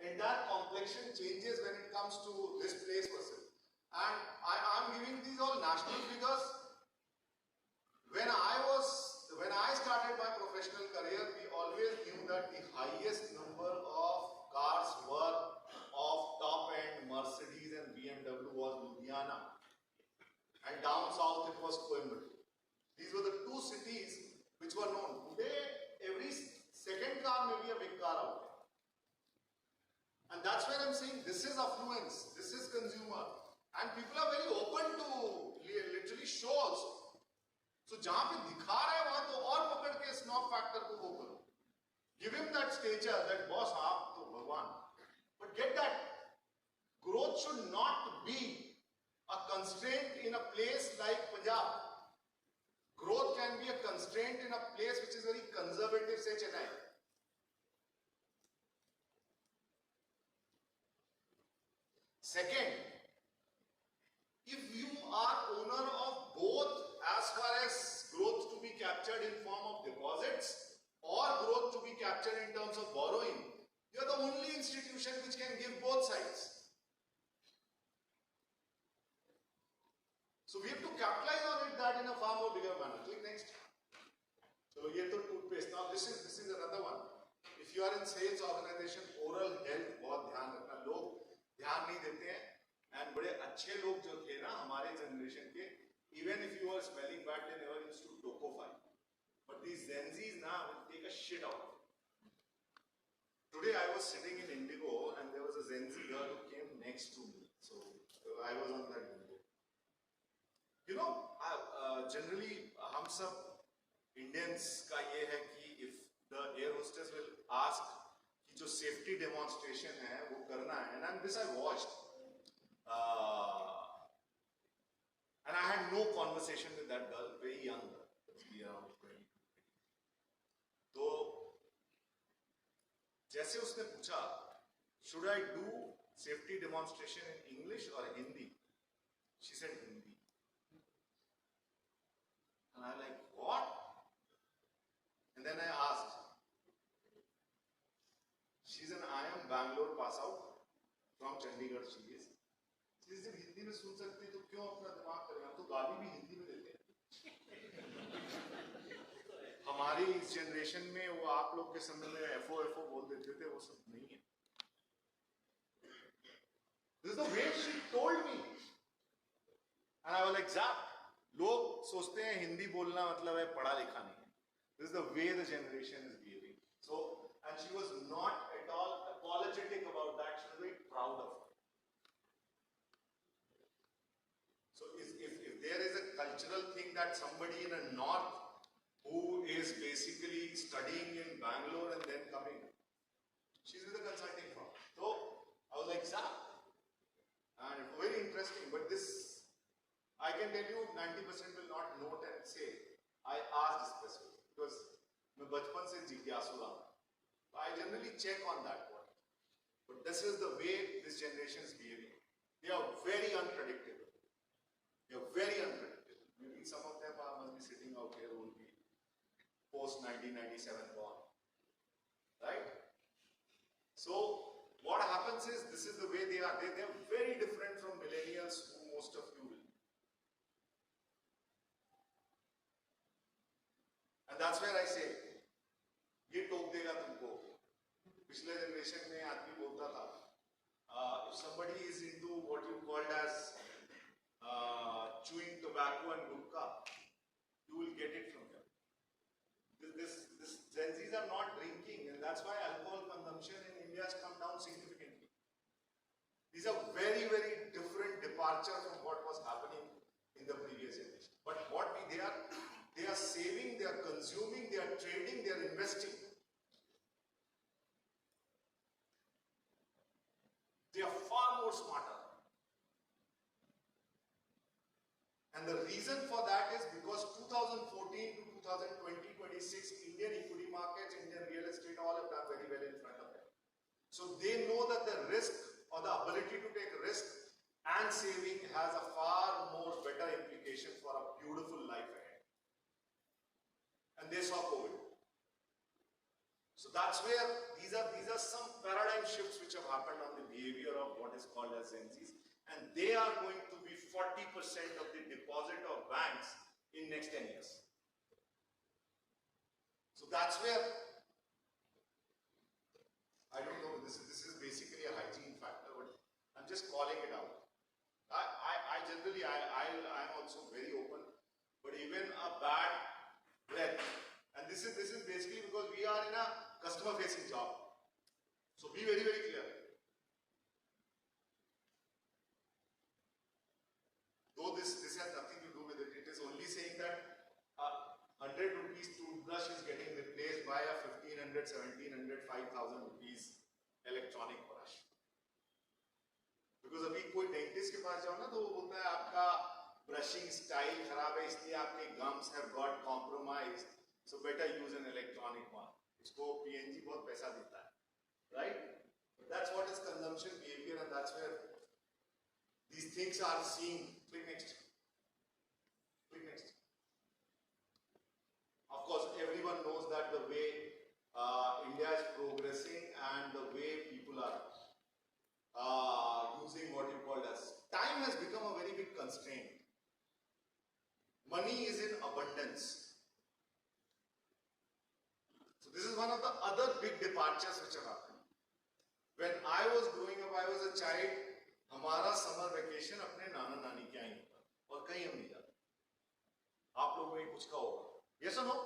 entire complexion changes when it comes to this place person. And I'm giving these all national figures. When I started my professional career, we always knew that the highest number of cars were of top-end Mercedes and BMW was Ludhiana, and down south it was Coimbatore. These were the 2 cities which were known. Today, every second car may be a big car out there. And that's where I'm saying this is affluence, this is consumer. And people are very open to literally show also. So जहाँ पे दिखा रहे हैं वहाँ तो और पकड़ के स्नॉब फैक्टर को वो करो. Give him that stature, that boss, आप तो भगवान. But get that, growth should not be a constraint in a place like Punjab. Growth can be a constraint in a place which is very conservative, say Chennai. Second, if you are owner of both as far as growth to be captured in form of deposits or growth to be captured in terms of borrowing, you are the only institution which can give both sides. So we have to capitalize on it that in a far more bigger manner. Click next. So ये तो toothpaste. Now this is another one. If you are in sales organization, oral health बहुत ध्यान रखना. लोग ध्यान नहीं देते हैं. And बड़े अच्छे लोग जो थे ना हमारे generation के, even if you were smelling bad, they never used to tocofy. But these Gen Zs now will take a shit out. Today I was sitting in Indigo and there was a Gen Z girl who came next to me. So I was on that Indigo. Generally हम सब Indians का ये है कि if the air hostess will ask कि जो safety demonstration है वो करना है, and this I watched and I had no conversation with that girl, very young girl, maybe around 20. तो जैसे उसने पूछा should I do safety demonstration in English or Hindi, she said Hindi, and I like what, and then I asked, she's an IIM Bangalore pass out from Chandigarh, she is, जब हिंदी में सुन सकते हैं तो क्यों अपना दिमाग करें, हम तो गाली भी हिंदी में देते हैं। हमारी इस जनरेशन में वो आप लोग के समय में एफओ बोल देते थे, वो सब नहीं है। This is the way she told me, and I was like, exact. लोग सोचते हैं हिंदी बोलना मतलब है पढ़ा लिखा नहीं है। This is the way the generation is behaving. So, and she was not at all apologetic about that. She was very proud of it. So if there is a cultural thing that somebody in a north who is basically studying in Bangalore and then coming, she's with a consulting firm. So I was like, Zah. And very interesting, but this, I can tell you 90% will not note and say, I asked specifically, because मैं बचपन से जिज्ञासु रहा हूँ. I generally check on that one. But this is the way this generation is behaving. They are very unpredictable. They are very unpredictable. Maybe some of them must be sitting out here who will be post 1997 born. Right? So, what happens is, this is the way they are. They are very different from millennials who most of you will. And that's where I say, ये टोक देगा तुमको. पिछले generation में आदमी बोलता था, if somebody is into what you called as chewing tobacco and gutka, you will get it from them. This Gen Zs are not drinking, and that's why alcohol consumption in India has come down significantly. These are very, very different departure from what was happening in the previous generation. But what they are saving, they are consuming, they are trading, they are investing. They are far more smarter. And the reason for that is because 2014 to 2020-26, Indian equity markets, Indian real estate, all have done very well in front of them. So they know that the risk or the ability to take risk and saving has a far more better implication for a beautiful life ahead. And they saw COVID. So that's where these are some paradigm shifts which have happened on the behavior of what is called as Gen Zs, and they are going to be 40% of the deposit of banks in next 10 years. So that's where, I don't know, this is basically a hygiene factor, but I'm just calling it out. I generally, I'm also very open, but even a bad breath, and this is basically because we are in a customer facing job. So be very, very clear. Though this has nothing to do with it, it is only saying that 100 rupees toothbrush is getting replaced by a 1500, 1700, 5000 rupees electronic brush. Because अभी कोई dentist के पास जाओ ना तो वो बोलता है आपका ब्रशिंग स्टाइल खराब है इसलिए आपके gums have got compromised, so better use an electronic one. इसको PNG बहुत पैसा देता है, right? But that's what is consumption behavior, and that's where these things are seen. Click next. Click next. Of course, everyone knows that the way India is progressing and the way people are using what you call as time has become a very big constraint. Money is in abundance. So this is one of the other big departures which have happened. When I was growing up, I was a child. हमारा summer vacation अपने नाना नानी के यहाँ होता और कहीं हम नहीं जाते. आप लोगों में कुछ का होगा? Yes or no?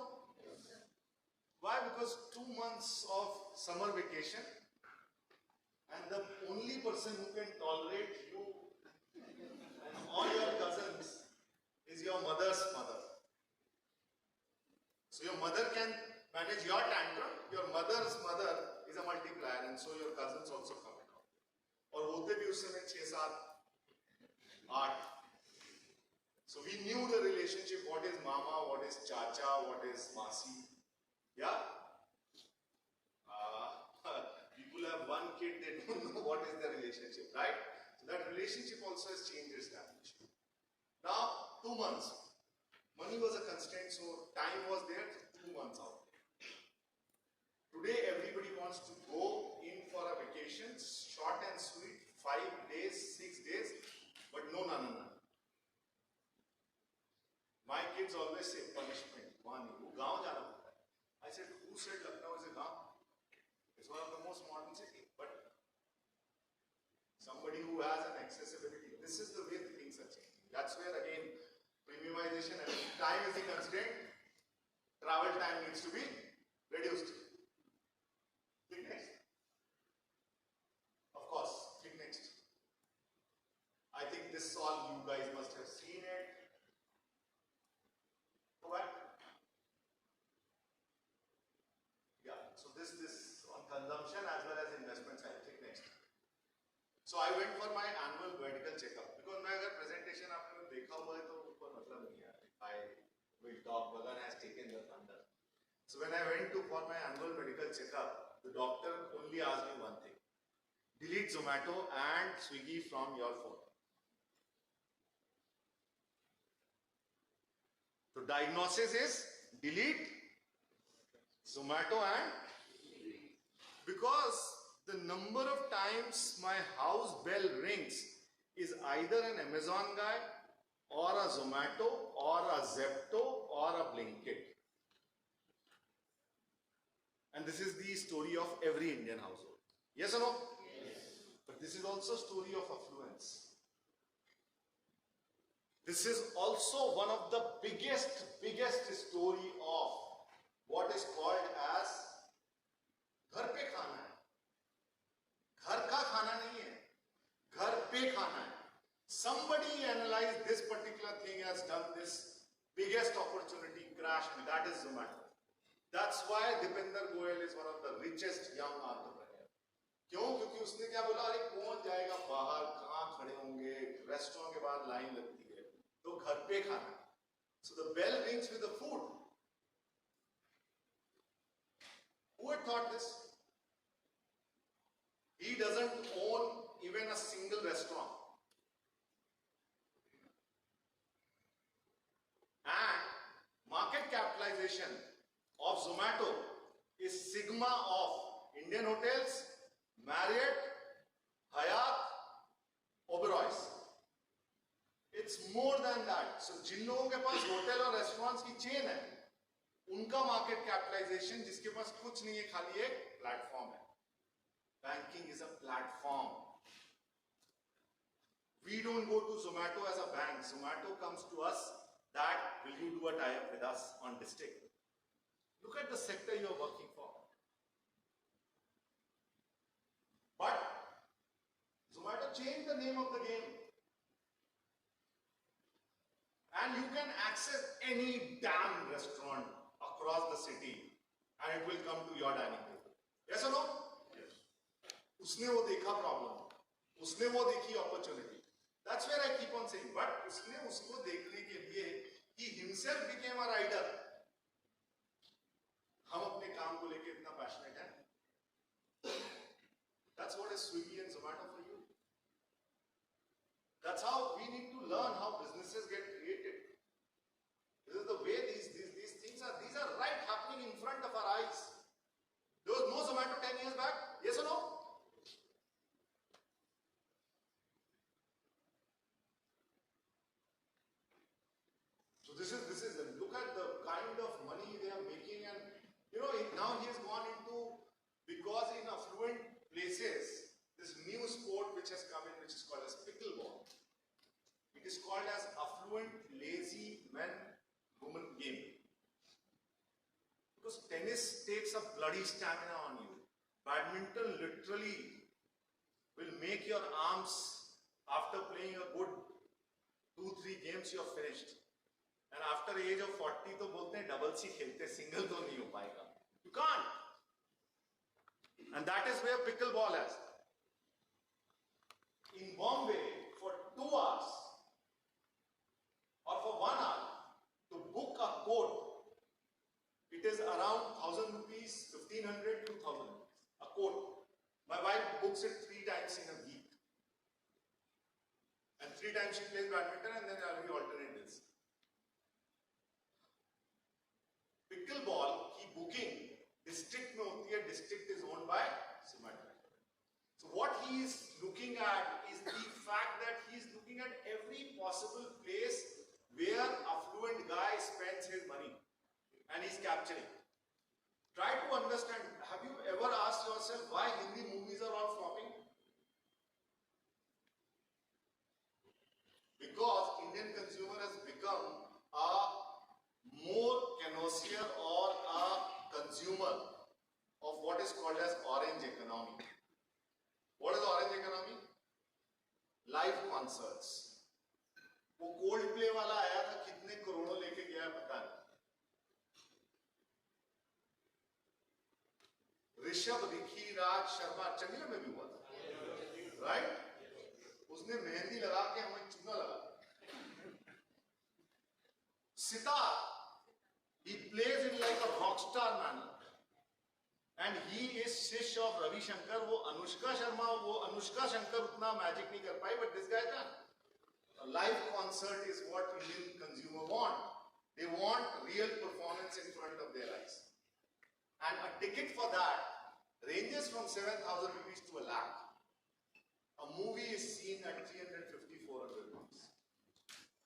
Why? Because 2 months of summer vacation, and the only person who can tolerate you and all your cousins is your mother's mother. So we knew the relationship, what is mama, what is chacha, what is masi. Yeah? People have one kid, they don't know what is the relationship, right? So that relationship also has changed its definition. Now, 2 months. Money was a constraint, so time was there, 2 months out. Today, everybody wants to go in for a vacation, short and sweet, 5 days, 6 days, but no. My kids always say punishment. I said, who said Lucknow is a gaon? It's one of the most modern cities, but somebody who has an accessibility. This is the way things are changing. That's where again, premiumization and time is the constraint. Travel time needs to be reduced. Click next. Of course, click next. I think this all you guys must have seen it. Go back. Yeah, so this on consumption as well as investment side. Click next. So I went for my annual medical checkup because मैं अगर presentation आपने देखा हुआ है तो ऊपर मतलब नहीं है. I will talk. Bagan has taken the thunder. So when I went for my annual medical checkup, the doctor only asked me one thing: delete Zomato and Swiggy from your phone. So diagnosis is delete Zomato and because the number of times my house bell rings is either an Amazon guy or a Zomato or a Zepto or a Blinkit. And this is the story of every Indian household. Yes or no? Yes. But this is also a story of affluence. This is also one of the biggest story of what is called as घर पे खाना है. घर का खाना नहीं है, घर पे खाना है. Somebody analyzed this particular thing, has done this biggest opportunity crash, and that is Zomato. That's why Dipender Goyal is one of the richest young entrepreneurs. क्यों? क्योंकि उसने क्या बोला, अरे कौन जाएगा बाहर, कहाँ खड़े होंगे, रेस्टोरेंट के बाहर लाइन लगती है, तो घर पे खाना. So the bell rings with the food. Who had thought this? He doesn't own even a single restaurant. And market capitalization of Zomato is sigma of Indian Hotels, Marriott, Hyatt, Oberoi's. It's more than that. So जिन लोगों के पास hotel और restaurants की chain है, उनका market capitalisation जिसके पास कुछ नहीं है, खाली एक प्लेटफॉर्म है. Banking is a platform. We don't go to Zomato as a bank. Zomato comes to us that, will you do a tie-up with us on district? Look at the sector you are working for. But Zomato changed the name of the game. And you can access any damn restaurant across the city and it will come to your dining table. Yes or no? उसने वो देखा problem, उसने वो देखी opportunity. That's where I keep on saying. But उसने उसको देखने के लिए he himself became a rider. हम अपने काम को लेके इतना passionate हैं. That's what is Swiggy and Zomato for you. That's how we need to learn how businesses get created. This is the way these things are. These are right happening in front of our eyes. There was no Zomato 10 years back. Yes or no? This is look at the kind of money they are making, and now he has gone into, because in affluent places, this new sport which has come in, which is called as pickleball. It is called as affluent lazy men women game. Because tennis takes a bloody stamina on you. Badminton literally will make your arms, after playing a good 2-3 games, you are finished. And after age of 40 तो बोलते हैं double C खेलते, single तो नहीं हो पाएगा. You can't. And that is where pickleball is. In Bombay, for 2 hours or for around 1,000 rupees, 1,500, 2,000 rupees. A coat. My wife books it 3 times in a week. And 3 times she plays badminton and then I'll be alternate days. Pickleball की booking district में होती है, district is owned by Zomato. So what he is looking at is the fact that he is looking at every possible place where affluent guy spends his money and he's capturing. Try to understand, have you ever asked yourself why Hindi movies are all flopping? Because Indian consumer has become a more connoisseur or a consumer of what is called as orange economy. What is orange economy? Live concerts. वो cold play वाला आया था, कितने करोड़ों लेके गया पता नहीं. ऋषभ रिखी राज शर्मा चंडीगढ़ में भी हुआ था, राइट? उसने मेहंदी लगा के हमें चूना लगा. Sitar, he plays it like a rock star manner, and he is शिष्य of Ravi Shankar. वो अनुष्का शर्मा, वो अनुष्का शंकर उतना मैजिक नहीं कर पाई, but this guy can. A live concert is what Indian consumer want. They want real performance in front of their eyes, and a ticket for that ranges from 7,000 rupees to a lakh. A movie is seen at 350, 400 rupees.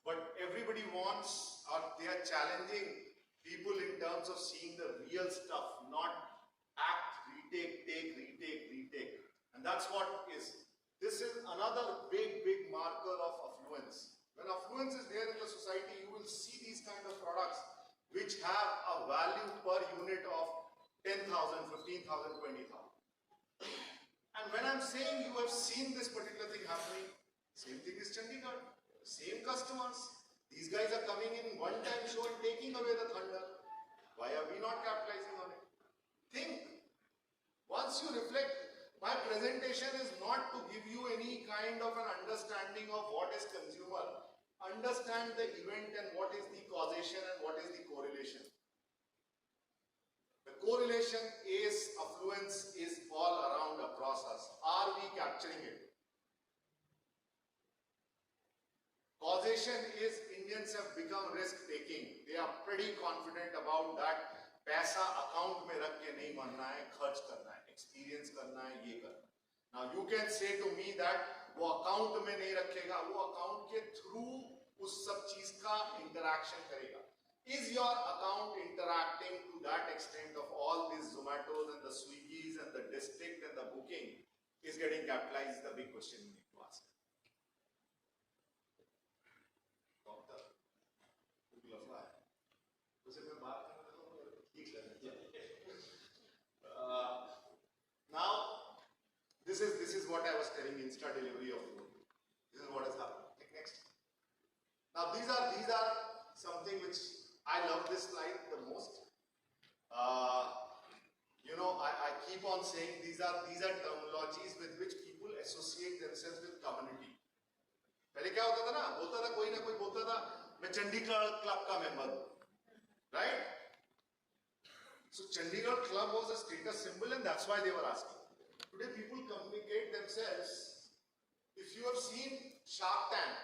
But everybody wants, or they are challenging people in terms of seeing the real stuff, not act, retake, retake. And that's what is. This is another big marker of affluence. When affluence is there in the society, you will see these kind of products which have a value per unit of 10,000, 15,000, 20,000. And when I'm saying you have seen this particular thing happening, same thing is Chandigarh. Same customers. These guys are coming in one-time show and taking away the thunder. Why are we not capitalizing on it? Think. Once you reflect, my presentation is not to give you any kind of an understanding of what is consumer. Understand the event and what is the causation and what is the correlation. The correlation is affluence is all around across us. Are we capturing it? Causation is Indians have become risk-taking. They are pretty confident about that. पैसा account में रख के नहीं बनना है, खर्च करना है, experience करना है, ये करना है. Now you can say to me that वो account में नहीं रखेगा, वो account के through उस सब चीज का interaction करेगा. Is your account interacting to that extent of all these Zomatos and the Swiggies and the district and the booking is getting capitalized? Is the big question you need to ask. Doctor, now this is what I was telling, insta delivery of food. This is what has happened. Next. Now these are something which I love this slide the most. I keep on saying these are terminologies with which people associate themselves with community. पहले क्या होता था ना, बोलता था कोई ना कोई बोलता था मैं चंडीगढ़ क्लब का मेंबर हूं, right? So Chandigarh club was a status symbol and that's why they were asking. Today people communicate themselves. If you have seen Shark Tank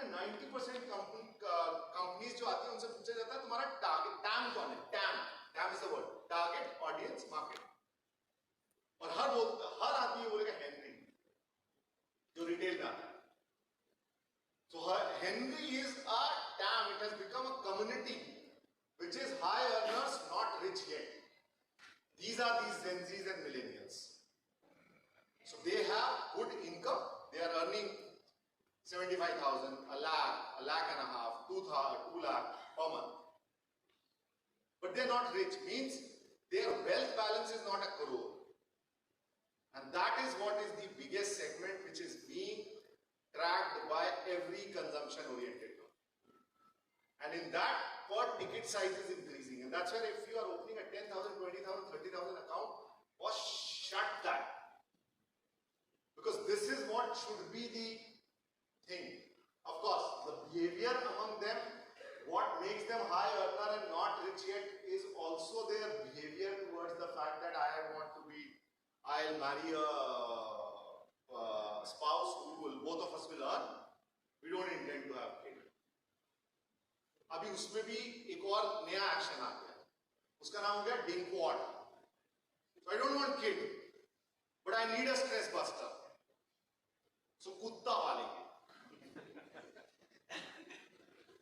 में 90% companies जो आती हैं उनसे पूछा जाता है तुम्हारा target TAM कौन है? TAM is the word, target audience market. और हर आदमी बोलेगा हेनरी जो रिटेल में आता है. So Henry is a TAM. It has become a community which is high earners, not rich yet. These are these Gen Zs and millennials. So they have good income. They are earning 75,000, a lakh and a half, 2 lakh per month. But they are not rich. Means their wealth balance is not a crore. And that is what is the biggest segment which is being tracked by every consumption-oriented company. And in that, per ticket size is increasing. And that's why if you are opening a 10,000, 20,000, 30,000 account, or shut that. Because this is what should be the thing. Of course, the behavior among them what makes them high earner and not rich yet is also their behavior towards the fact that I'll marry a spouse both of us will earn. We don't intend to have kids. अभी उसमें भी एक और नया action आ गया, उसका नाम हो गया डिंकवॉट. So I don't want kid, but I need a stress buster. So कुत्ता पालेंगे.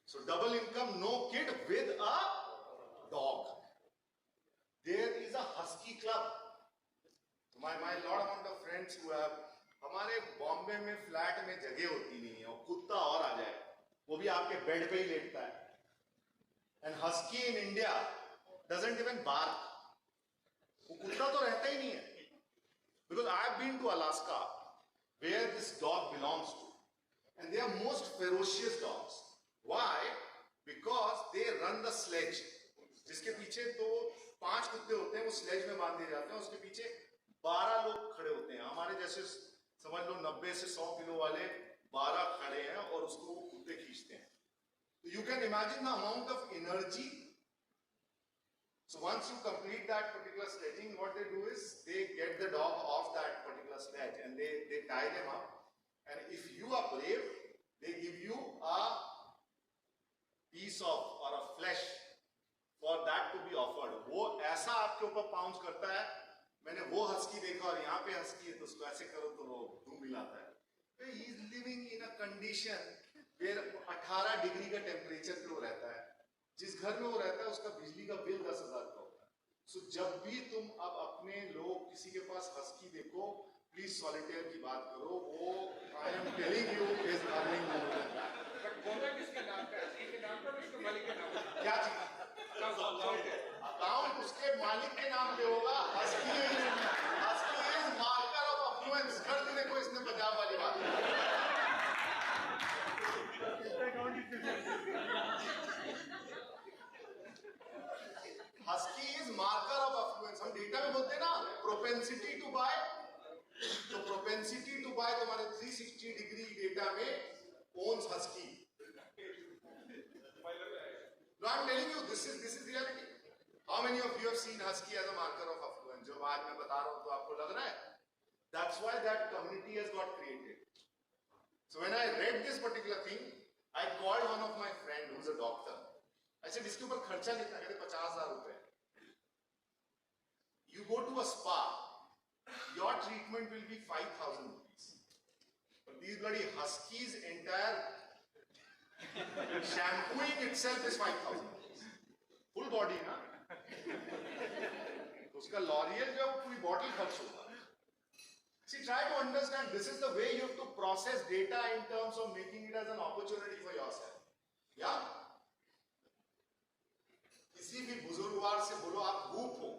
So double income, no kid with a dog. There is a husky club. My lot amount of friends who have, हमारे बॉम्बे में flat में जगह होती नहीं है और कुत्ता और आ जाए, वो भी आपके बेड पे ही लेटता है. And husky in India doesn't even bark. वो कुत्ता तो रहता ही नहीं है. Because I have been to Alaska, where this dog belongs to, and they are most ferocious dogs. Why? Because they run the sledge. जिसके पीछे तो 5 कुत्ते होते हैं, वो स्लेज में बांध दिए जाते हैं, उसके पीछे 12 लोग खड़े होते हैं. हमारे जैसे समझ लो 90 से 100 किलो वाले 12 खड़े हैं और उसको वो कुत्ते खींचते हैं. So you can imagine the amount of energy. So once you complete that particular sledging, what they do is they get the dog off that particular sledge and they tie them up. And if you are brave, they give you a piece of or a flesh for that to be offered. वो ऐसा आपके ऊपर pounce करता है. मैंने वो husky देखा और यहाँ पे हस्की है तो उसको ऐसे करो तो वो धूम मिलाता है. He is living in a condition where 18 degree का टेम्परेचर पे वो रहता है. जिस घर में वो रहता है उसका बिजली का बिल 10,000 का होता है. सो जब भी तुम अब अपने लोग किसी के पास हस्की देखो, प्लीज सॉलिटेयर की बात करो. वो I am telling you is earning more than that. But बोला किसके नाम पे? हस्की के नाम पे, उसके मालिक के नाम पे? क्या चीज? अकाउंट उसके मालिक के नाम पे होगा. Husky is marker of affluence. कर देने को इसने पंजाब वाली बात. Husky is marker of affluence. हम डेटा में बोलते हैं ना प्रोपेंसिटी टू बाय. तो प्रोपेंसिटी टू बाय तुम्हारे 360 डिग्री डेटा में owns husky. No, I'm telling you, this is reality. How many of you have seen husky as a marker of affluence? जो आज मैं बता रहा हूँ तो आपको लग रहा है? That's why that community has got created. So when I read this particular thing, I called one of my friend who's a doctor. I said, इसके ऊपर खर्चा कितना? कहते 50,000 रुपए. You go to a spa, your treatment will be 5,000 rupees. But these bloody huskies entire shampooing itself is 5,000 rupees. Full body ना? उसका L'Oréal जो पूरी बॉटल खर्च होगा. See, try to understand. This is the way you have to process data in terms of making it as an opportunity for yourself. Yeah? किसी भी बुजुर्गवार से बोलो आप भूख हो,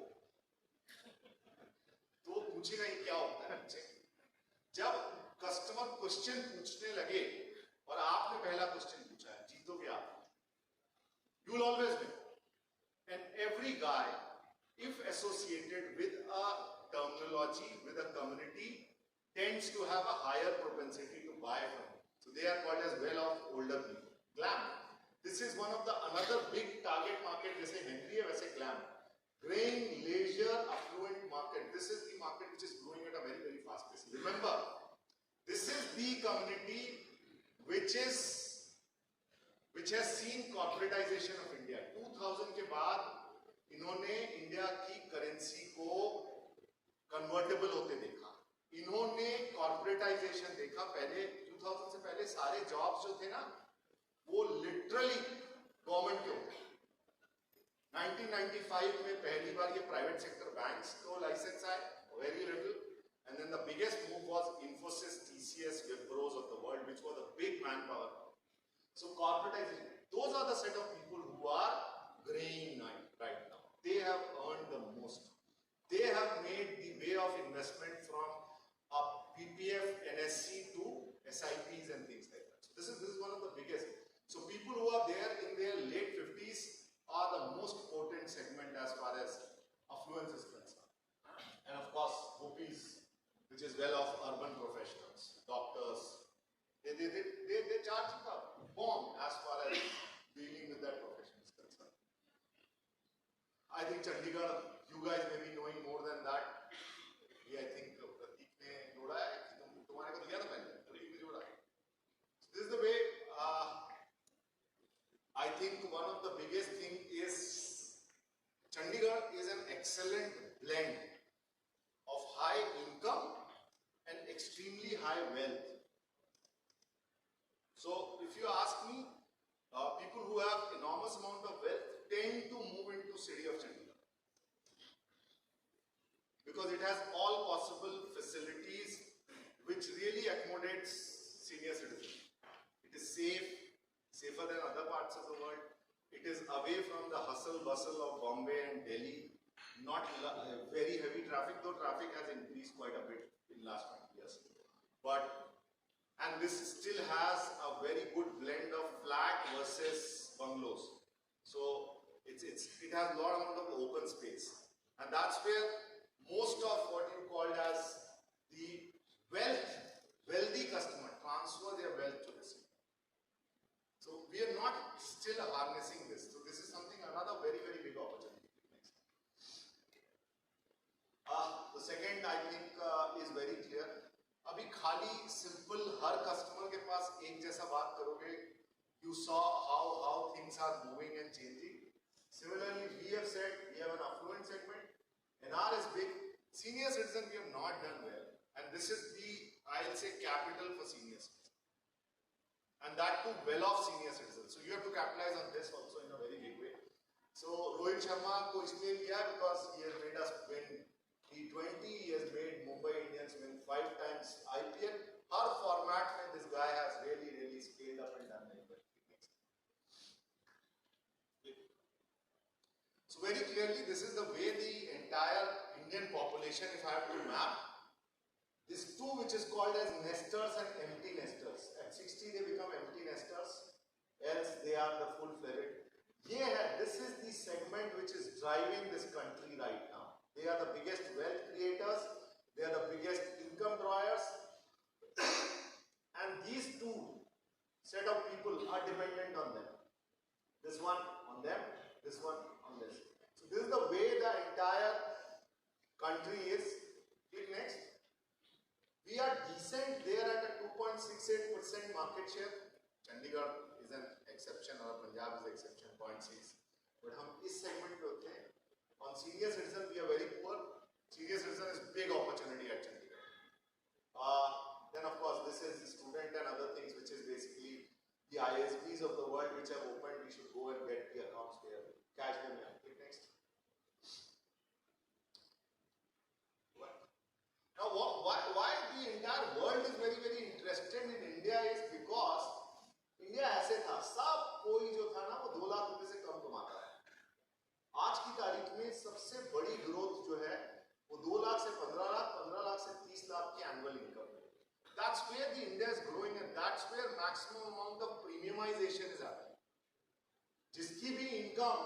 तो पूछेगा ये क्या होता है मुझे. जब कस्टमर क्वेश्चन पूछने लगे और आपने पहला क्वेश्चन पूछा है, जीतोगे आप. You will always win. And every guy, if associated with a terminology, with a community, tends to have a higher propensity to buy from it. So they are called as well-off older people. Glam. This is one of the another big target market. जैसे Henry है वैसे glam. Growing leisure affluent market. This is the market which is growing at a very very fast pace. Remember, this is the community which has seen corporatization of India. 2000 के बाद इन्होंने India की currency को convertible होते देखा. इन्होंने corporatisation देखा. पहले 2000 से पहले सारे जॉब्स जो थे ना वो लिटरली गवर्नमेंट के होते. 1995 में पहली बार ये प्राइवेट सेक्टर बैंक्स को लाइसेंस आए, very little. And then the biggest move was Infosys, TCS, Wipros of the world, which was a big manpower. So corporatization, those are the set of people who are graying right now. They have earned the most. They have made the way of investment from a PPF, NSC to SIPs and things like that. So this is one of the biggest. So people who are there in their late 50s are the most potent segment as far as affluence is concerned. And of course, gopis, which is well off urban professionals, doctors, they charge a bomb as far as dealing with that in Chandigarh, you guys may be knowing more than that. I think Pratik ने जोड़ा है कि तुम्हारे को दिया था पहले, अभी भी जोड़ा है. So this is the way. I think one of the biggest thing is Chandigarh is an excellent blend of high income and extremely high wealth. So if you ask me, people who have enormous amount of wealth tend to move into city of Chandigarh because it has all possible facilities which really accommodates senior citizens. It is safe, safer than other parts of the world. It is away from the hustle bustle of Bombay and Delhi. Not very heavy traffic, though traffic has increased quite a bit in last 20 years. And this still has a very good blend of flat versus bungalows. So it has a lot amount of open space, and that's where most of what you called as the wealthy customer transfer their wealth to the city. So we are not still harnessing this. So this is something, another very, very big opportunity. The second I think is very clear. अभी खाली simple हर customer के पास एक जैसा बात करोगे, you saw how things are moving and changing. Similarly, we have said we have an affluent segment. NR is big. Senior citizen we have not done well, and this is the, I'll say, capital for senior citizens, and that too well off senior citizens. So you have to capitalize on this also in a very big way. So Rohit Sharma को इसलिए लिया because he has made us win T20. He has made Mumbai Indians win 5 times IPL. Her format में this guy has really scaled up and done very well. So very clearly, this is the way the entire Indian population, if I have to map, this two which is called as nesters and empty nesters. At 60 they become empty nesters, else they are the full-fledged. This is the segment which is driving this country right now. They are the biggest wealth creators, they are the biggest income drawers, and these two set of people are dependent on them. This one on them, this one on this. So this is the way the entire country is. Click next. We are decent there at a 2.68% market share. Chandigarh is an exception, or Punjab is an exception, 0.6. But हम इस segment पे होते हैं. On senior citizen we are very poor. Senior citizen is big opportunity at Chandigarh. Then of course this is the student and other things, which is basically the ISBs of the world which have opened. We should go and get the accounts there. Cash them in. Click next. Now why the entire world is very interested in India is because India ऐसे था, सब कोई जो था ना वो 2 लाख रुपए से कम कमाता है. आज की तारीख में सबसे बड़ी ग्रोथ जो है वो 2 लाख से 15 लाख, 15 लाख से 30 लाख की एनुअल इनकम है. That's where the India is growing, and that's where maximum amount of premiumization is happening. जिसकी भी इनकम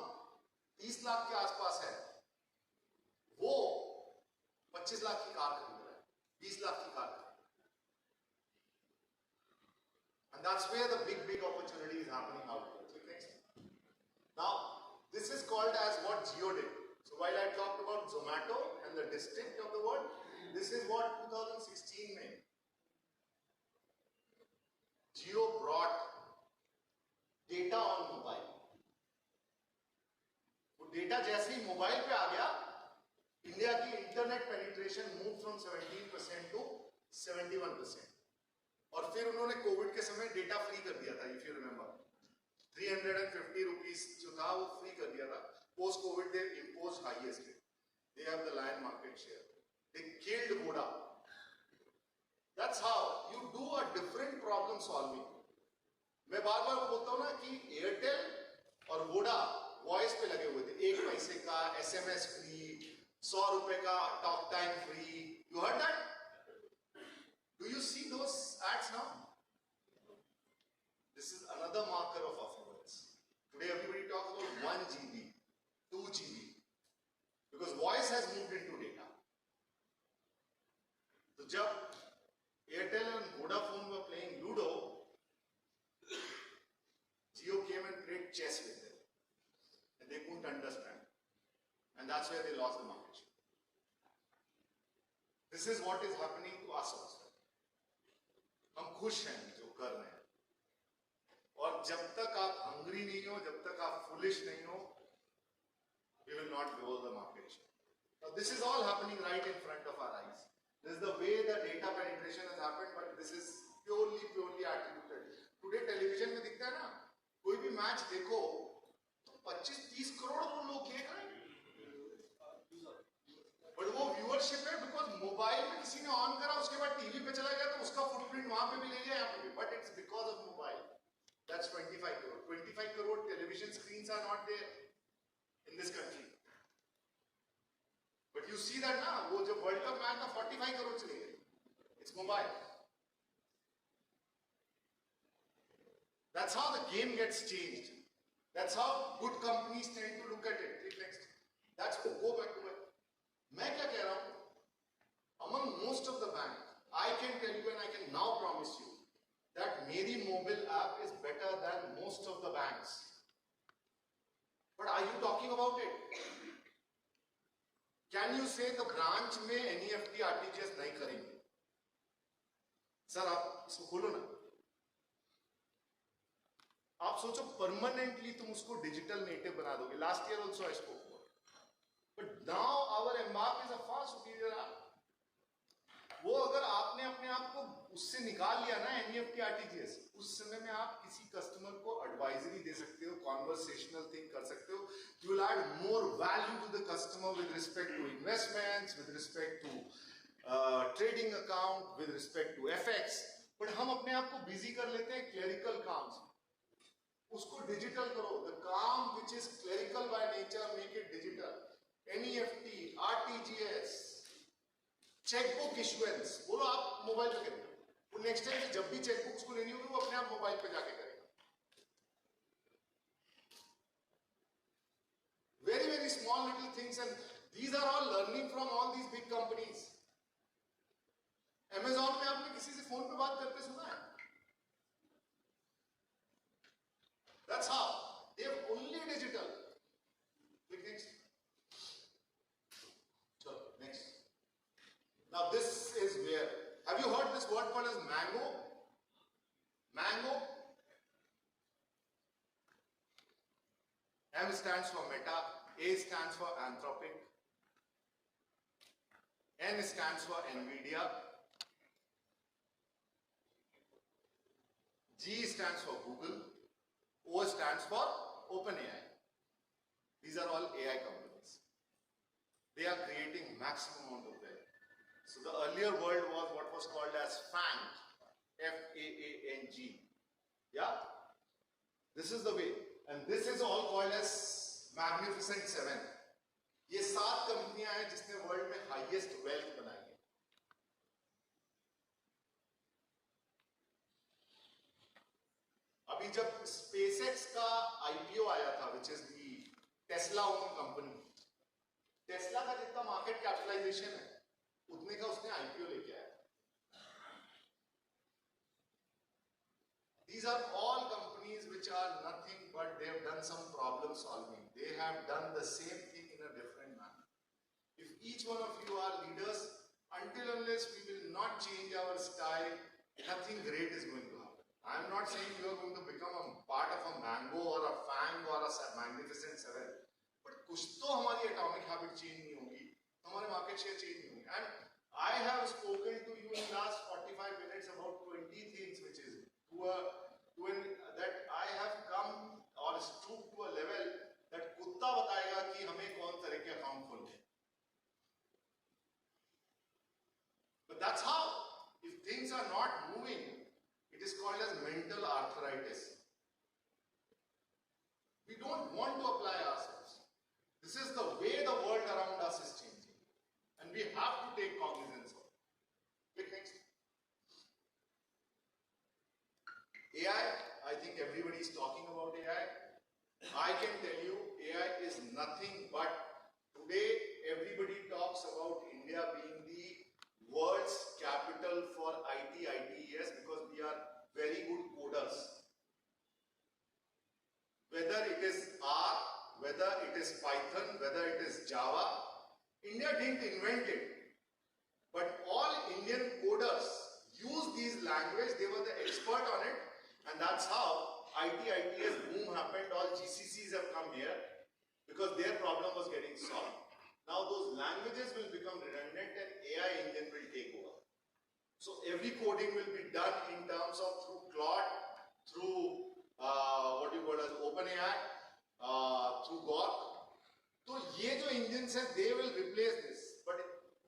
30 लाख के आसपास है, वो 25 लाख की कार खरीद रहा है, 20 लाख की कार खरीद रहा है. And that's where the big opportunity is happening out there. Click next. Now, this is called as what Jio did. So while I talked about Zomato and the district of the world, this is what 2016 made. Jio brought data on mobile. वो data जैसे ही mobile पे आ गया, India की internet penetration move from 17% to 71%. और फिर उन्होंने Covid के समय डेटा फ्री कर दिया था, इफ यू रिमेंबर. 350 रुपीस जो था वो फ्री कर दिया था. Post Covid they impose highest rate. They have the lion market share. They killed Voda. That's how you do a different problem solving. मैं बार-बार बोलता हूँ ना कि एयरटेल और वोडा वॉइस पे लगे हुए थे. 1 पैसे का SMS फ्री, 100 रुपए का talk time free. You heard that? Do you see those ads now? This is another marker of affluence. Today everybody talks about 1 GB, 2 GB, because voice has moved into data. So जब Airtel and Vodafone were playing Ludo, Jio came and played chess with them, and they couldn't understand. And that's where they lost the market share. This is what is happening to us also. हम खुश हैं जो कर रहे हैं, और जब तक आप hungry नहीं हो, जब तक आप foolish नहीं हो, we will not grow the market share. Now this is all happening right in front of our eyes. This is the way the data penetration has happened, but this is purely attributed. Today television में दिखता है ना, कोई भी match देखो तो 25-30 करोड़ वो लोग देख रहे हैं, बट वो व्यूअरशिप है बिकॉज मोबाइल में किसी ने ऑन करा, उसके बाद टीवी पे चला गया तो उसका फुटप्रिंट वहां पे भी ले गया, यहाँ पे भी, but it's because of mobile. That's 25 crore. 25 crore television screens are not there in this country, but you see that ना, वो जो वर्ल्ड कप मैच था 45 करोड़ चले गए. It's mobile. That's how the game gets changed. That's how good companies tend to look at it. Next. That's go back to it. मैं क्या कह रहा हूं? Among most of the banks, I can tell you and I can now promise you that मेरी mobile app is better than most of the banks. But are you talking about it? Can you say the branch में NEFT RTGS नहीं करेंगे? Sir आप इसको खोलो ना. आप सोचो परमानेंटली तुम उसको डिजिटल नेटिव बना दोगे. Last year also I spoke about, but now our embark is a far superior app. वो अगर आपने अपने आप को उससे निकाल लिया ना एनईएफटी आरटीजीएस, उस समय में आप किसी कस्टमर को एडवाइजरी दे सकते हो, कॉन्वर्सेशनल थिंग कर सकते हो. You will add more value to the customer with respect to investments, with respect to trading account, with respect to FX. But हम अपने आप को बिजी कर लेते हैं क्लेरिकल काम्स. उसको डिजिटल करो. द काम which is clerical by nature, make it digital. NEFT, RTGS, chequebook issuance, बोलो आप मोबाइल पे करेंगे. वो नेक्स्ट टाइम से जब भी चेकबुक्स को लेनी होगी वो अपने आप मोबाइल पे जाके करेगा. Very very small little things, and these are all learning from all these big companies. Amazon पे आपने किसी से फोन पे बात करते सुना है? That's how they have only digital. Click next. So next. Now this is where, have you heard this word called as mango? Mango. M stands for meta, A stands for anthropic, N stands for Nvidia, G stands for Google, O stands for OpenAI. These are all AI companies. They are creating maximum amount of value. So the earlier world was what was called as FANG, F-A-A-N-G. Yeah? This is the way. And this is all called as Magnificent Seven. ये 7 कंपनियां हैं जिसने world में highest wealth बनाई है. अभी जब SpaceX का आईपीओ आया था, which is the Tesla own company, Tesla का जितना मार्केट कैपिटलाइजेशन है उतने का उसने आईपीओ लेके आया. These are all companies which are nothing but they have done some problem solving. They have done the same thing in a different manner. If each one of you are leaders, until unless we will not change our style, nothing great is going to happen. I am not saying you are going to become a part of a mango or a fang or a magnificent seven, but कुछ तो हमारी atomic habit change नहीं होगी, हमारे market share change नहीं होगी. And I have spoken to you in last 45 minutes about 20 things which is that I have come or stooped to a level that कुत्ता बताएगा कि हमें कौन तरह के account खोलने. But that's how, if things are not moving, it is called as mental arthritis. We don't want to apply ourselves. This is the way the world around us is changing. And we have to take cognizance of it. Click next. AI, I think everybody is talking about AI. I can tell you, AI is nothing but, today everybody talks about India being the world's capital for IT, ITES, because we are very good coders. Whether it is R whether it is Python, whether it is Java, India didn't invent it. But all Indian coders use these languages, they were the expert on it, and that's how ITS boom happened. All GCCs have come here because their problem was getting solved. Now those languages will become redundant and AI engine will take over. So every coding will be done in terms of through Claude, through what you call as OpenAI, through Gork. So ये जो engines हैं, they will replace this. But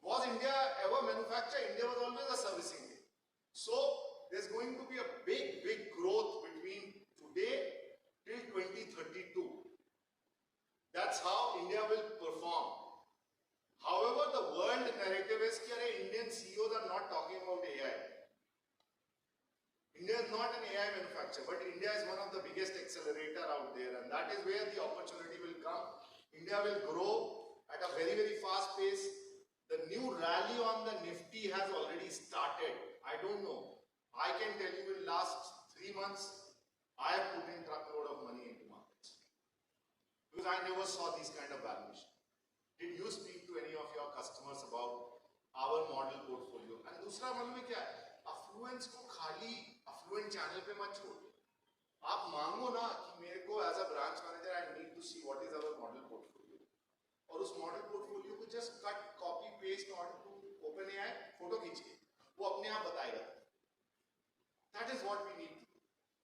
was India ever manufactured? India was always a servicing thing. So there's going to be a big growth between today till 2032. That's how India will perform. However, the world narrative is that Indian CEOs are not talking about AI. India is not an AI manufacturer, but India is one of the biggest accelerator out there, and that is where the opportunity will come. India will grow at a very fast pace. The new rally on the Nifty has already started. I don't know. I can tell you in last 3 months, I have put in truckload of money into markets. Because I never saw these kind of valuation. Did you speak to any of your customers about our model portfolio? And दूसरा मालूम है क्या है? Affluence को खाली affluent channel पे मत छोड़. आप मांगो ना कि मेरे को as a branch manager I need to see what is our model portfolio. और उस model portfolio को just cut, copy, paste onto OpenAI, photo खींच के वो अपने आप बताएगा. That is what we need.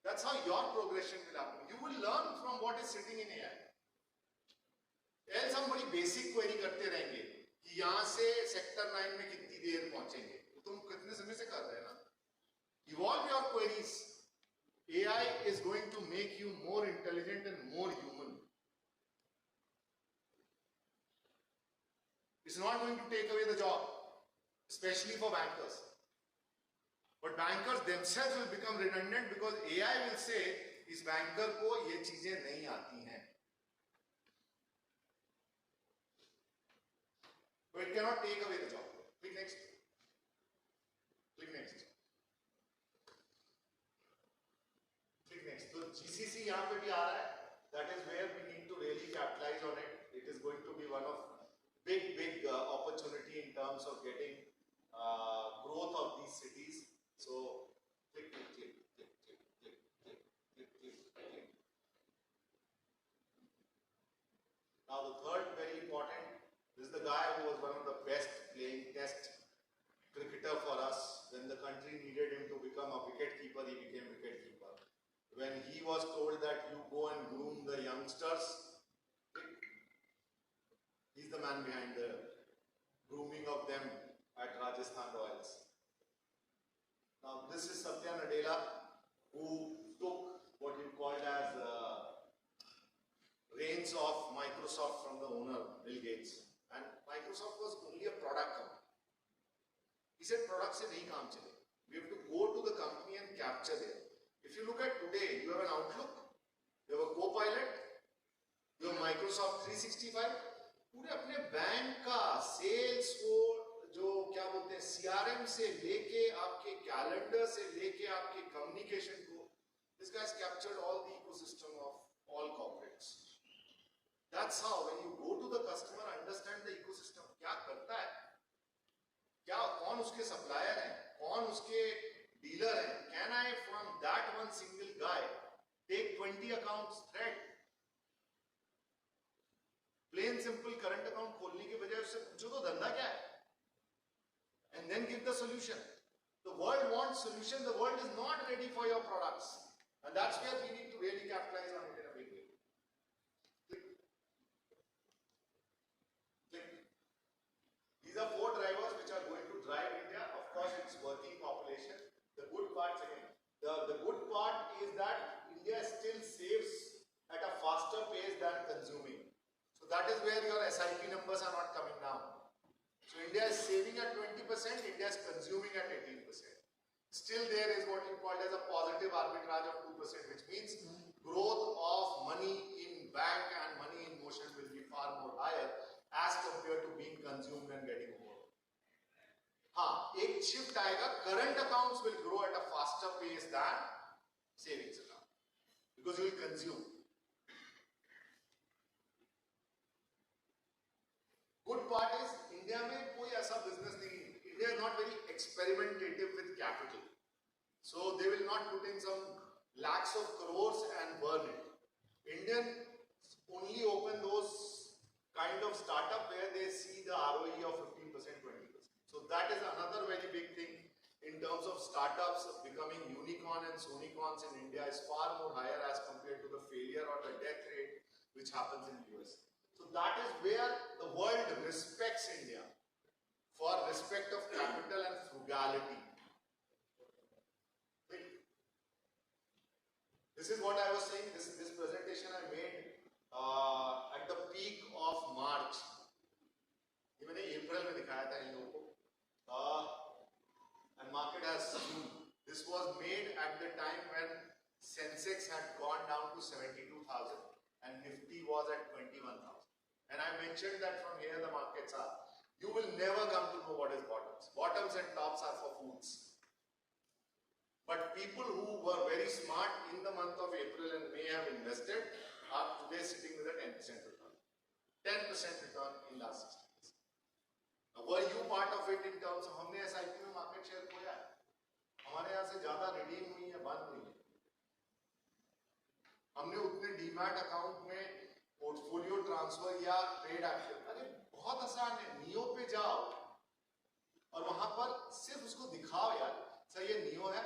That's how your progression will happen. You will learn from what is sitting in AI. Else हम बड़ी बेसिक क्वेरी करते रहेंगे कि यहाँ से सेक्टर 9 में कितनी देर पहुंचेंगे. तुम कितने समय से कर रहे हैं ना. Evolve your queries. AI is going to make you more intelligent and more human. It's not going to take away the job, especially for bankers. But bankers themselves will become redundant because AI will say इस banker को ये चीजें नहीं आती हैं. So it cannot take away the job. Click next. Click next. Click next. So GCC यहाँ पे भी आ रहा है. That is where we need to really capitalize on it. It is going to be one of big opportunity in terms of getting growth of these cities. So click. Now the third very important. This is the guy who was one of the best playing test cricketer for us. When the country needed him to become a wicket keeper, he became wicket keeper. When he was told that you go and groom the youngsters, he's the man behind the grooming of them at Rajasthan Royals. Now this is Satya Nadella, who took what you called as reins of Microsoft from the owner, Bill Gates. And Microsoft was only a product company. He said product se nahi kaam chale. We have to go to the company and capture there. If you look at today, you have an Outlook, you have a Copilot, you have Microsoft 365. पूरे अपने bank का sales को जो क्या बोलते हैं CRM से लेके आपके कैलेंडर से लेके आपके कम्युनिकेशन को, this guy has captured all the ecosystem of all corporates. That's how when you go to the customer, understand the ecosystem. क्या करता है, क्या कौन उसके supplier हैं, कौन उसके dealer हैं. Can I from that one single guy take 20 accounts thread? Plain simple current account खोलने के बजाय उससे पूछो तो धंधा क्या है, and then give the solution. The world wants solution. The world is not ready for your products, and that's where we need to really capitalize on it in a big way. These are 4 drivers which are going to drive India. Of course, it's working population. The good part again. The good part is that India still saves at a faster pace than consuming. So that is where your SIP numbers are not coming down. So India is saving at 20%, India is consuming at 18%. Still there is what you call as a positive arbitrage of 2%, which means growth of money in bank and money in motion will be far more higher as compared to being consumed and getting over. हाँ, एक shift आएगा. Current accounts will grow at a faster pace than savings account because you will consume. not put in some lakhs of crores and burn it. Indians only open those kind of startup where they see the ROE of 15%, 20%. So that is another very big thing in terms of startups becoming unicorn and sonicorns in India is far more higher as compared to the failure or the death rate which happens in US. So that is where the world respects India for respect of capital and frugality. This is what I was saying. This presentation I made at the peak of March. ये मैंने अप्रैल में दिखाया था इन लोगों को. And market has soon. This was made at the time when Sensex had gone down to 72,000 and Nifty was at 21,000. And I mentioned that from here the markets are. You will never come to know what is bottoms. Bottoms and tops are for fools. But people who were very smart in the month of April and May have invested are today sitting with a 10% return. 10% return in last 60 days. Now, were you part of it in terms of हमने SIP में market share खोया है? हमारे यहाँ से ज़्यादा redeem हुई है, बंद हुई है. हमने उतने डीमैट अकाउंट में पोर्टफोलियो ट्रांसफर या ट्रेड एक्टिव, अरे बहुत आसान है. नियो पे जाओ और वहां पर सिर्फ उसको दिखाओ यार, सर ये नियो है,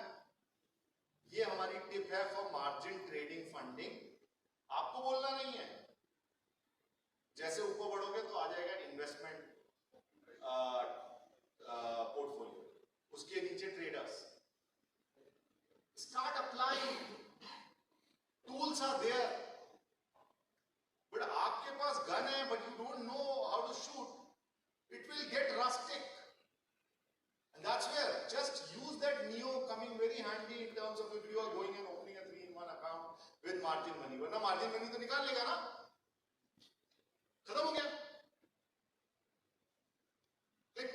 ये हमारी टिप है फॉर मार्जिन ट्रेडिंग फंडिंग. आपको बोलना नहीं है. जैसे ऊपर बढ़ोगे तो आ जाएगा इन्वेस्टमेंट पोर्टफोलियो, उसके नीचे traders. Start applying. Tools are there. But आपके पास गन है but you don't know how to shoot, it will get rustic. And that's where just use that Neo coming very handy in terms of if you are going and opening a 3-in-1 account with margin money. वरना margin money तो निकाल लेगा ना, खत्म हो गया. Click.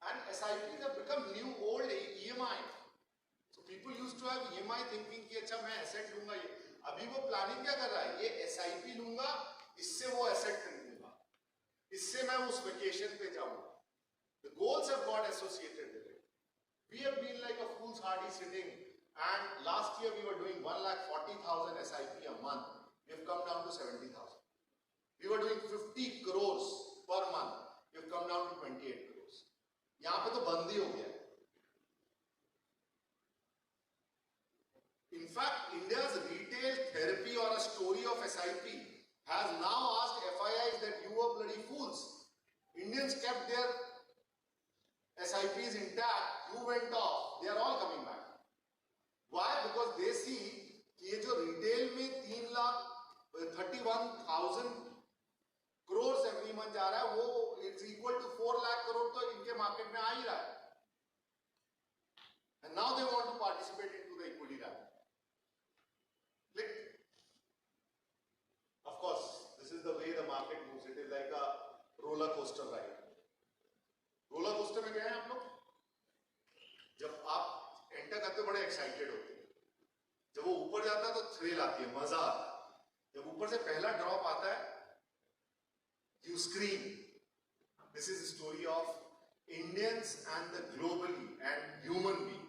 And SIPs have become new old EMI. So people used to have EMI thinking कि अच्छा मैं asset लूंगा. ये अभी वो planning क्या कर रहा है, ये SIP लूंगा, इससे वो asset खरीदूंगा, इससे मैं उस वेकेशन पे जाऊंगा. The goals have got associated with it. We have been like a fool's hardy sitting, and last year we were doing 1,40,000 SIP a month. We have come down to 70,000. We were doing 50 crores per month. We have come down to 28 crores. यहाँ पे तो बंद ही हो गया. In fact, India's retail therapy or a story of SIP has now asked FIIs that you were bloody fools. Indians kept their SIPs intact, you went off, they are all coming back. Why? Because they see कि ये जो retail में 3,31,000 crores every month जा रहा है, वो it's equal to 4 lakh crore तो इनके market में आ ही रहा है. And now they want to participate into the equity rally. Click. Of course, this is the way the market moves. It is like a roller coaster ride. Roller coaster में गए हैं आप लोग? जब आप एंटर करते हो बड़े एक्साइटेड होते हैं. जब वो ऊपर जाता है तो थ्रिल आती है, मजा आता है. जब ऊपर से पहला ड्रॉप आता है, you scream. This is the story of Indians and the globally and human being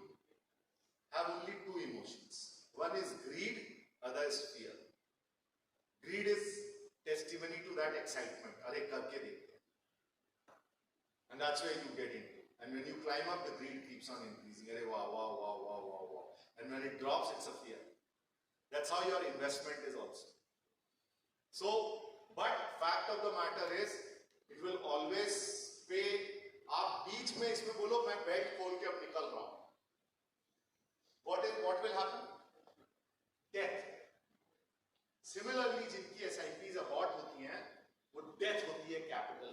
have only two emotions. One is greed, other is fear. Greed is testimony to that excitement. अरे करके देखते. And that's where you get into. And when you climb up, the greed keeps on increasing. Arey wow, wow, wow, wow, wow, wow. And when it drops, it's a fear. That's how your investment is also. So, but fact of the matter is, it will always pay. आप बीच में इसमें बोलो मैं belt खोल के अब निकल रहा हूँ. What will happen? Death. Similarly, जिनकी SIPs hot होती हैं, वो death होती है capital.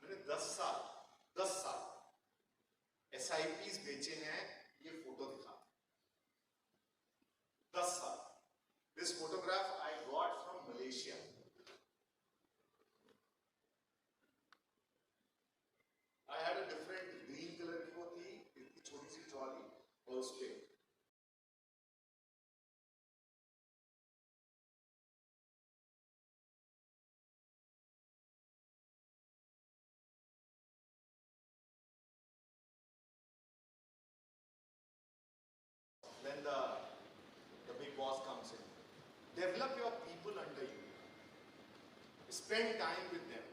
मैंने 10 साल SIPs बेचे हैं, ये फोटो दिखा. 10 साल. This photograph I got from Malaysia. I had a different green color की वो थी, इतनी छोटी सी ट्रॉली और उस पे develop your people under you. Spend time with them.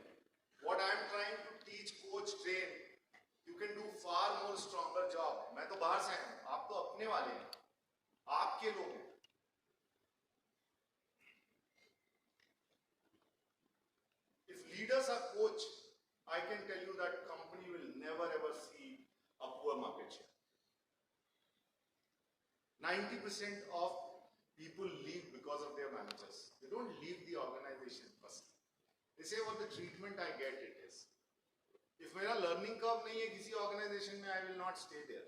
What I am trying to teach, coach, train, you can do far more stronger job. मैं तो बाहर से आया हूं, आप तो अपने वाले हैं, आपके लोग हैं. If leaders are coach, I can tell you that company will never ever see a poor market share. 90% of people leave because of their managers. They don't leave the organization first. They say what the treatment I get it is. If मेरा learning curve नहीं है किसी organization में, I will not stay there.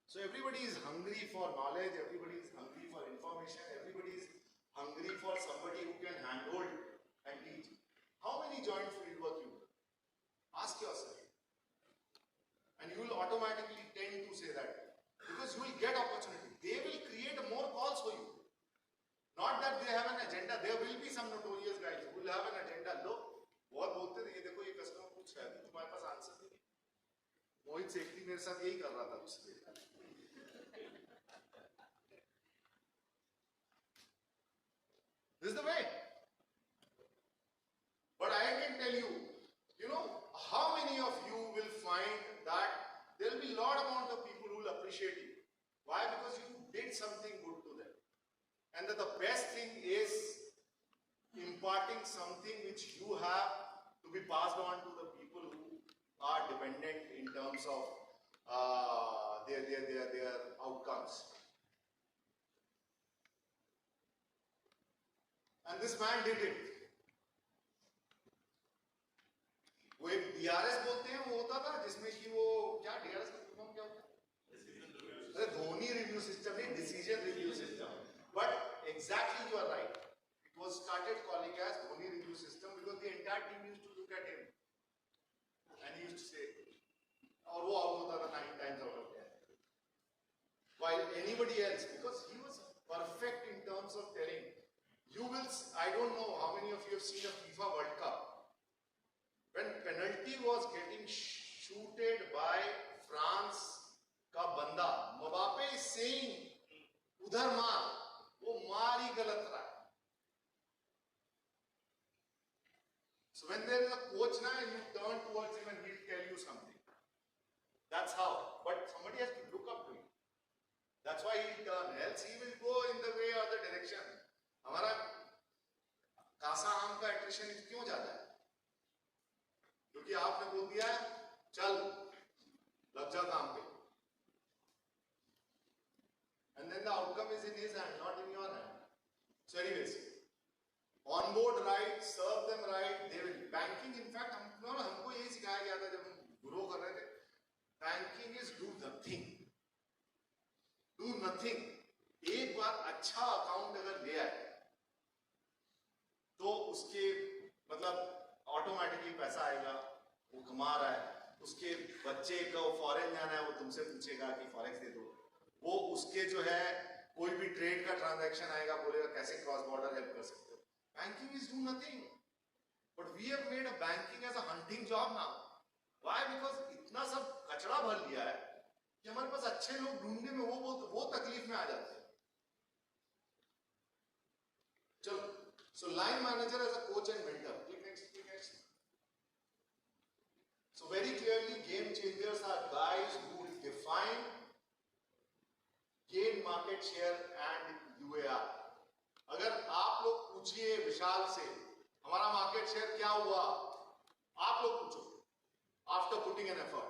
So everybody is hungry for knowledge, everybody is hungry for information, everybody is hungry for somebody who can handhold and teach. How many joined field work you do? Ask yourself. And you will automatically tend to say that. Because you will get opportunity. They will create more calls for you. Not that they have an agenda. There will be some notorious guys who will have an agenda. Look, बहुत बोलते थे ये देखो ये customer पूछ रहा है तुम्हारे पास आंसर नहीं है. मोहित सेठी मेरे साथ यही कर रहा था उससे. This is the way. But I can tell you, you know, how many of you will find that there will be a lot amount of people who will appreciate you. Why? Because you did something good to them. And that the best thing is imparting something which you have to be passed on to the people who are dependent in terms of their outcomes. And this man did it. वो एक DRS बोलते हैं वो होता था जिसमें कि वो क्या DRS का फुल फॉर्म क्या होता है? अरे धोनी रिव्यू सिस्टम नहीं, decision review system. But exactly you are right. It was started calling as Dhoni review system because the entire team used to look at him and he used to say, और वो out होता था 9 times out of 10. While anybody else, because he was perfect in terms of telling. You will, I don't know how many of you have seen a FIFA World Cup. When penalty was getting shooted by France का बंदा, Mbappe is saying, उधर मार, वो मार ही गलत रहा. So when there is a coach now, you turn towards him and he'll tell you something. That's how. But somebody has to look up to him. That's why he'll turn. Else he will go in the way or the direction. हमारा कासा आम का attrition क्यों जाता है? क्योंकि आपने बोल दिया चल लग जा काम पे. And then the outcome is in his hand, not in your hand. So anyways, onboard right, serve them right, they will. Banking, in fact, हमको यही सिखाया गया था जब हम ग्रो कर रहे थे. Banking is do nothing. Do nothing. एक बार अच्छा अकाउंट अगर ले आए तो उसके मतलब ऑटोमेटिकली पैसा आएगा, वो कमा रहा है, उसके बच्चे को फॉरेन जाना है वो तुमसे पूछेगा कि फॉरेक्स दे दो. वो उसके जो है कोई भी ट्रेड का ट्रांजैक्शन आएगा बोलेगा कैसे क्रॉस बॉर्डर हेल्प कर सकते हो. Banking is do nothing. But we have made a banking as a hunting job now. Why? Because इतना सब कचरा भर लिया है कि हमारे पास अच्छे लोग ढूंढने में वो तकलीफ में आ जाते हैं. चलो, so line manager as a coach and mentor. Click next. So very clearly, game changers are guys who define, gain market share and UAR. अगर आप लोग पूछिए विशाल से हमारा मार्केट शेयर क्या हुआ, आप लोग पूछो after putting an effort.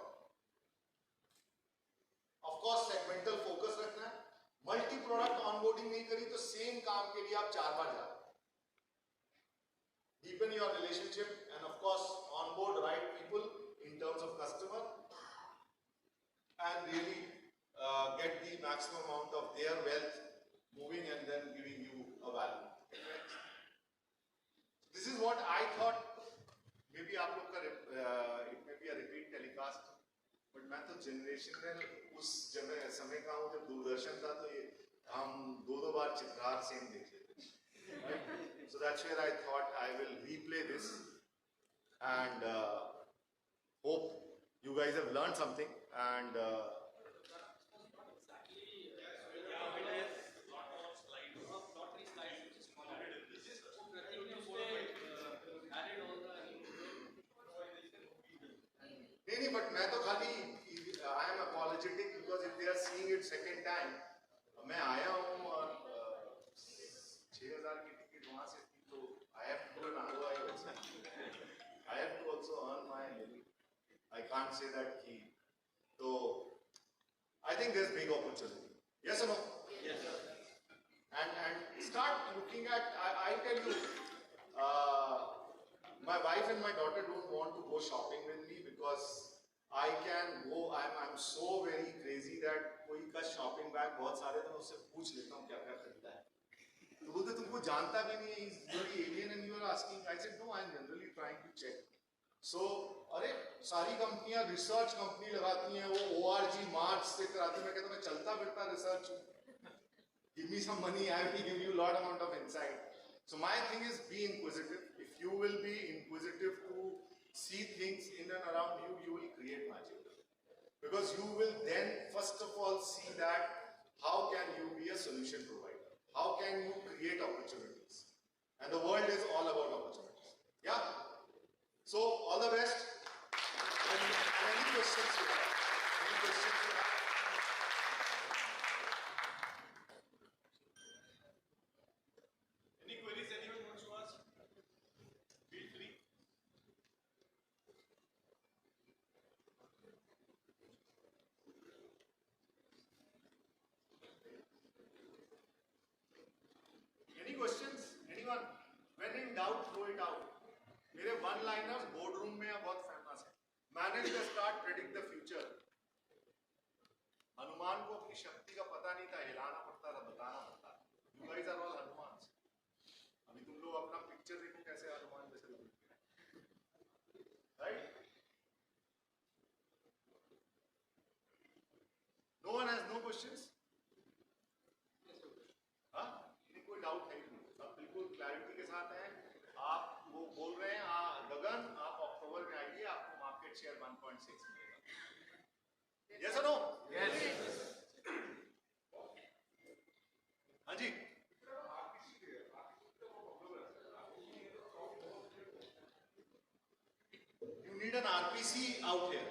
Of course, segmental focus रखना है. मल्टी प्रोडक्ट ऑनबोर्डिंग नहीं करी तो सेम काम के लिए आप 4 बार जाओ. Deepen your relationship and of course onboard right people in terms of customer and really get the maximum amount of their wealth moving and then giving you a value. This is what I thought. Maybe आप लोग का it may be a repeat telecast, but मैं तो generational उस समय का हूँ जब दूरदर्शन था तो ये हम 2 बार चित्रार सेम देख लेते थे. Right? So that's where I thought I will replay this and hope you guys have learned something and मैं तो खाली I am apologetic because if they are seeing it second time, मैं आया हूँ और 6,000 की टिकट वहाँ से थी तो I have to do an ROI also. I have to also earn my living. I can't say that he. So I think there's big opportunity. Yes or no? Yes, sir. And start looking at. I tell you, my wife and my daughter don't want to go shopping with me because I can go. I'm so very crazy that कोई का shopping bag बहुत सारे तो मैं उससे पूछ लेता हूँ क्या क्या खरीदा है. तो बोलते तुमको जानता भी नहीं है. He's very alien and you are asking. I said no. I'm generally trying to check. So अरे सारी कंपनियां रिसर्च कंपनी लगाती हैं, वो ORG मार्च से कराती हैं. मैं कहता हूँ मैं चलता फिरता रिसर्च हूँ. Give me some money, I will give you a lot amount of insight. So my thing is be inquisitive. If you will be inquisitive to see things in and around you, you will create magic. Because you will then first of all see that how can you be a solution provider? How can you create opportunities? And the world is all about opportunities. Yeah? So all the best. And any questions you have? Any questions you have? Any queries anyone wants to ask? Feel free. Any questions? Anyone? When in doubt, throw it out. मेरे one-liners boardroom में अब बहुत famous है. Manage the start, predict the future. Hanuman को अपनी शक्ति का पता नहीं था, हिलाना पड़ता था, बताना पड़ता. You guys are all हनुमान्स. अभी तुम लोग अपना picture देखो कैसे हनुमान जैसे लोग दिख रहे हैं. Right? No one has no questions? हाँ? कोई डाउट है नहीं. सब बिल्कुल क्लैरिटी के साथ हैं. आप वो बोल रहे हैं गगन आप अक्टूबर में आइए, आपको मार्केट शेयर 1.6 मिलेगा. यस और नो? यस. हाँ जी. You need an RPC out here.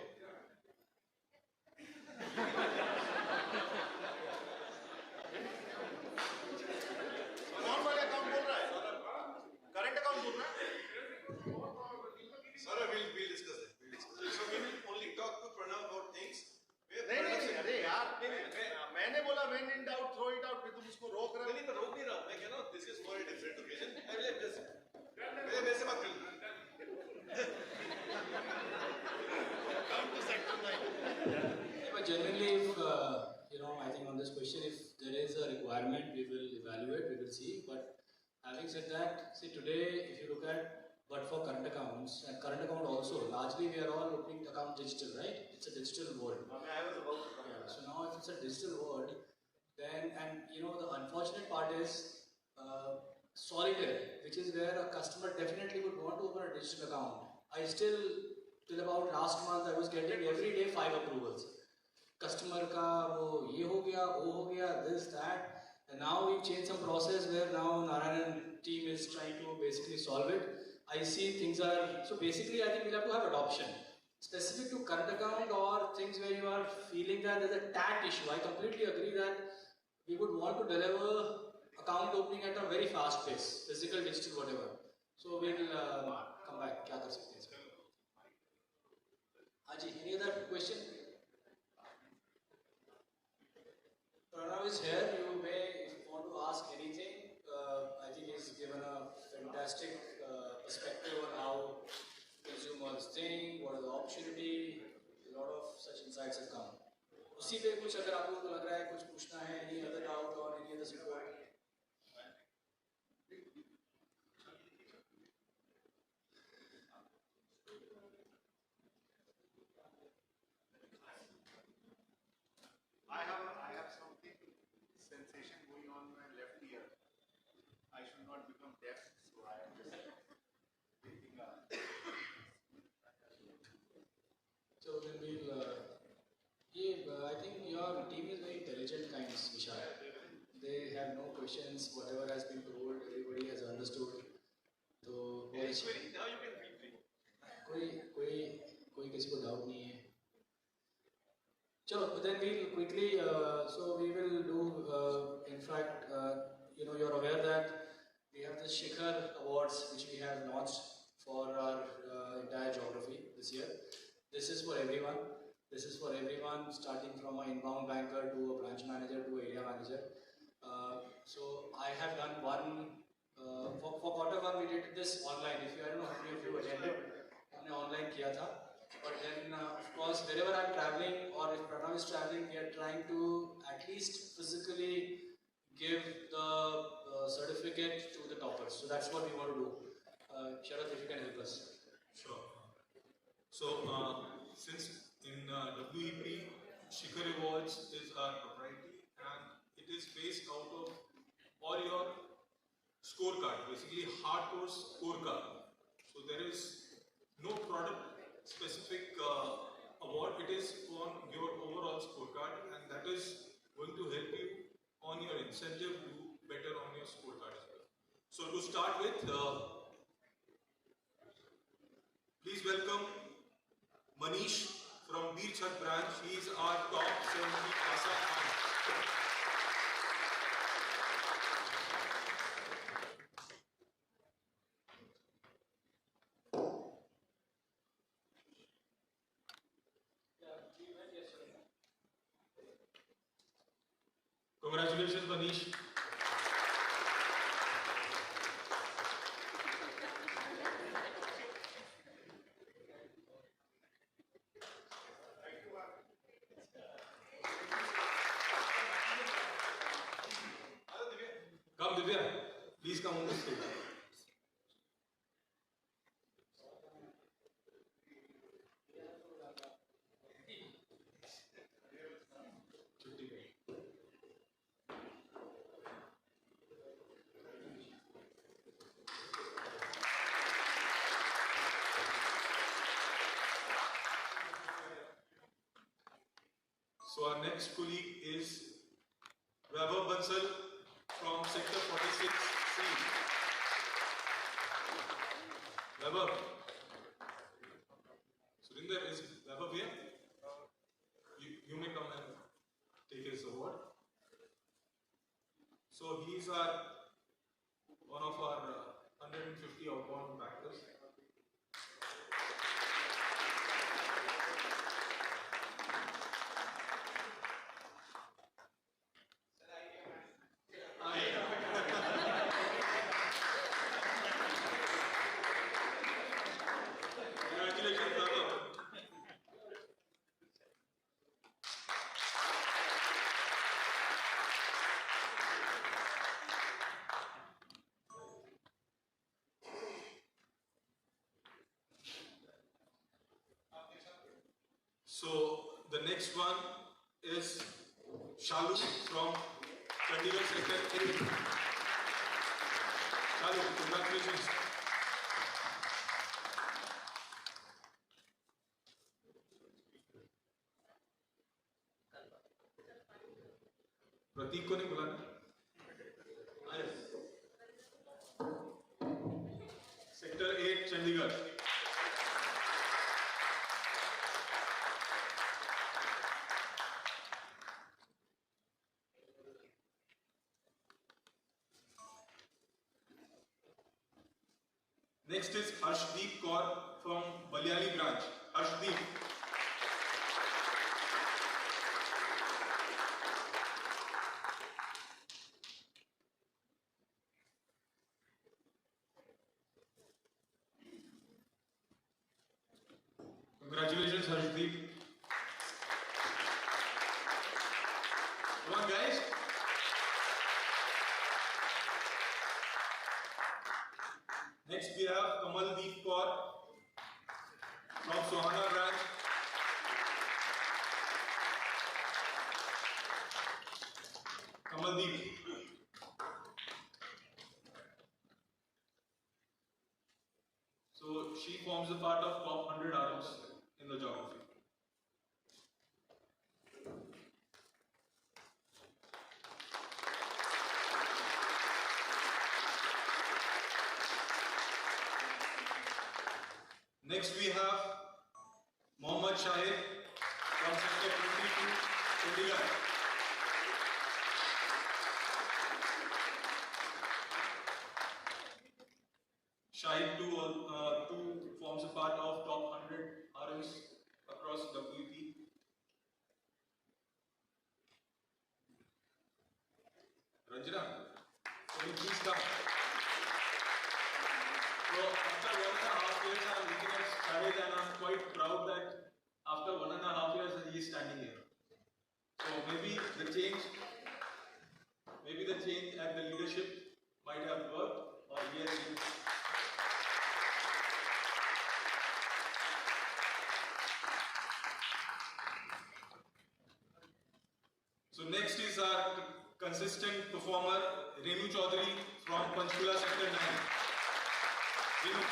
कौन वाले अकाउंट बोल रहा है? करंट अकाउंट बोल रहा है? Sir, we'll discuss it. We'll discuss it. So we will only talk to Pranav about things. नहीं, अरे यार, मैंने बोला when in doubt throw it out, तुम उसको रोक रहे हो. नहीं, मैं रोक नहीं रहा हूँ. मैं कह रहा हूँ this is for a different occasion. I will address it. मेरे से बात कर लो. Come to sector 9. But generally, if I think on this question, if there is a requirement, we will evaluate, we will see. But having said that, see today, if you look at, but for current accounts and current account also, largely we are all opening account digital, right? It's a digital world. I was about to come. Yeah. So now, if it's a digital world, then the unfortunate part is solitaire, which is where a customer definitely would want to open a digital account. I still, till about last month, I was getting every day 5 approvals. Customer ka wo ye ho gaya, this, that. And now we've changed some process where now Narayan team is trying to basically solve it. I see things are, so basically I think we'll have to have adoption. Specific to current account or things where you are feeling that there's a TAT issue, I completely agree that we would want to deliver account opening at a very fast pace, physical, digital, whatever. So we'll come back. क्या कर सकते हैं इसमें? हाँ जी, any other question? Pranav is here. You may, if you want to ask anything, I think he's given a fantastic perspective on how consumers think, what is the opportunity. A lot of such insights have come. उसी पे कुछ अगर आप लोगों को लग रहा है कुछ पूछना है, any other doubt or any other support? I have something sensation going on in my left ear. I should not become deaf, so I am just thinking. So then we'll. I think your team is very intelligent kinds, Vishal. They have no questions. Whatever has been told, everybody has understood. तो Any query? Now you can feel free. कोई किसी को doubt नहीं है. Chalo, then we'll quickly, so we will do, in fact, you're aware that we have the Shikhar Awards which we have launched for our entire geography this year. This is for everyone. This is for everyone, starting from an inbound banker to a branch manager to area manager. So I have done one, for quarter one we did this online. If you, I don't know how many of you attended, हमने online किया था. But then, of course, wherever I'm traveling or if Pranav is traveling, we are trying to at least physically give the certificate to the toppers. So that's what we want to do. Sharath, if you can help us. Sure. So, since in WEP, Shikhar Awards is our propriety and it is based out of all your scorecard, basically hardcore scorecard. So there is no product specific award, it is on your overall scorecard and that is going to help you on your incentive to better on your scorecard as well. So to start with, please welcome Manish from Birchhat branch. He is our top 70 CASA fan. Congratulations, Manish. Come, Divya. Please come on the stage. So our next colleague is Vaibhav Bansal from Sector 46C. Vaibhav. Surinder, is Vaibhav here? You may come and take his award. So he is one of our 150 outbound backers. So the next one is Shalu from Chandigarh Sector 8. Shalu, congratulations. प्रतीक को नहीं बुलाना? Sector 8 Chandigarh. Next is Harshdeep Kaur from Balyali branch. Harshdeep. Congratulations, Harshdeep. Come on, guys. Next we have Kamaldeep Kaur from Sohana branch. Kamaldeep. So she forms a part of top 100 RMs in the geography. Next we have Mohammad Shahid from Sector 22. Ranjana, can you please come? So after 1.5 years, I'm looking at Shahid and I'm quite proud that after 1.5 years, he is standing here. So maybe the change at the leadership might have worked, or he has been. So next is our consistent performer, Renu Chaudhary from Panchkula Sector 9. Renu.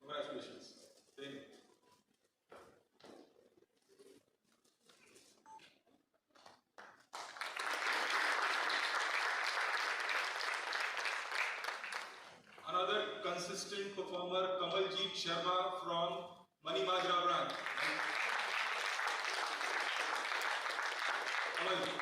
Congratulations. Renu. Another consistent performer, Kamaljeet Sharma from Manimajra branch. Kamaljeet.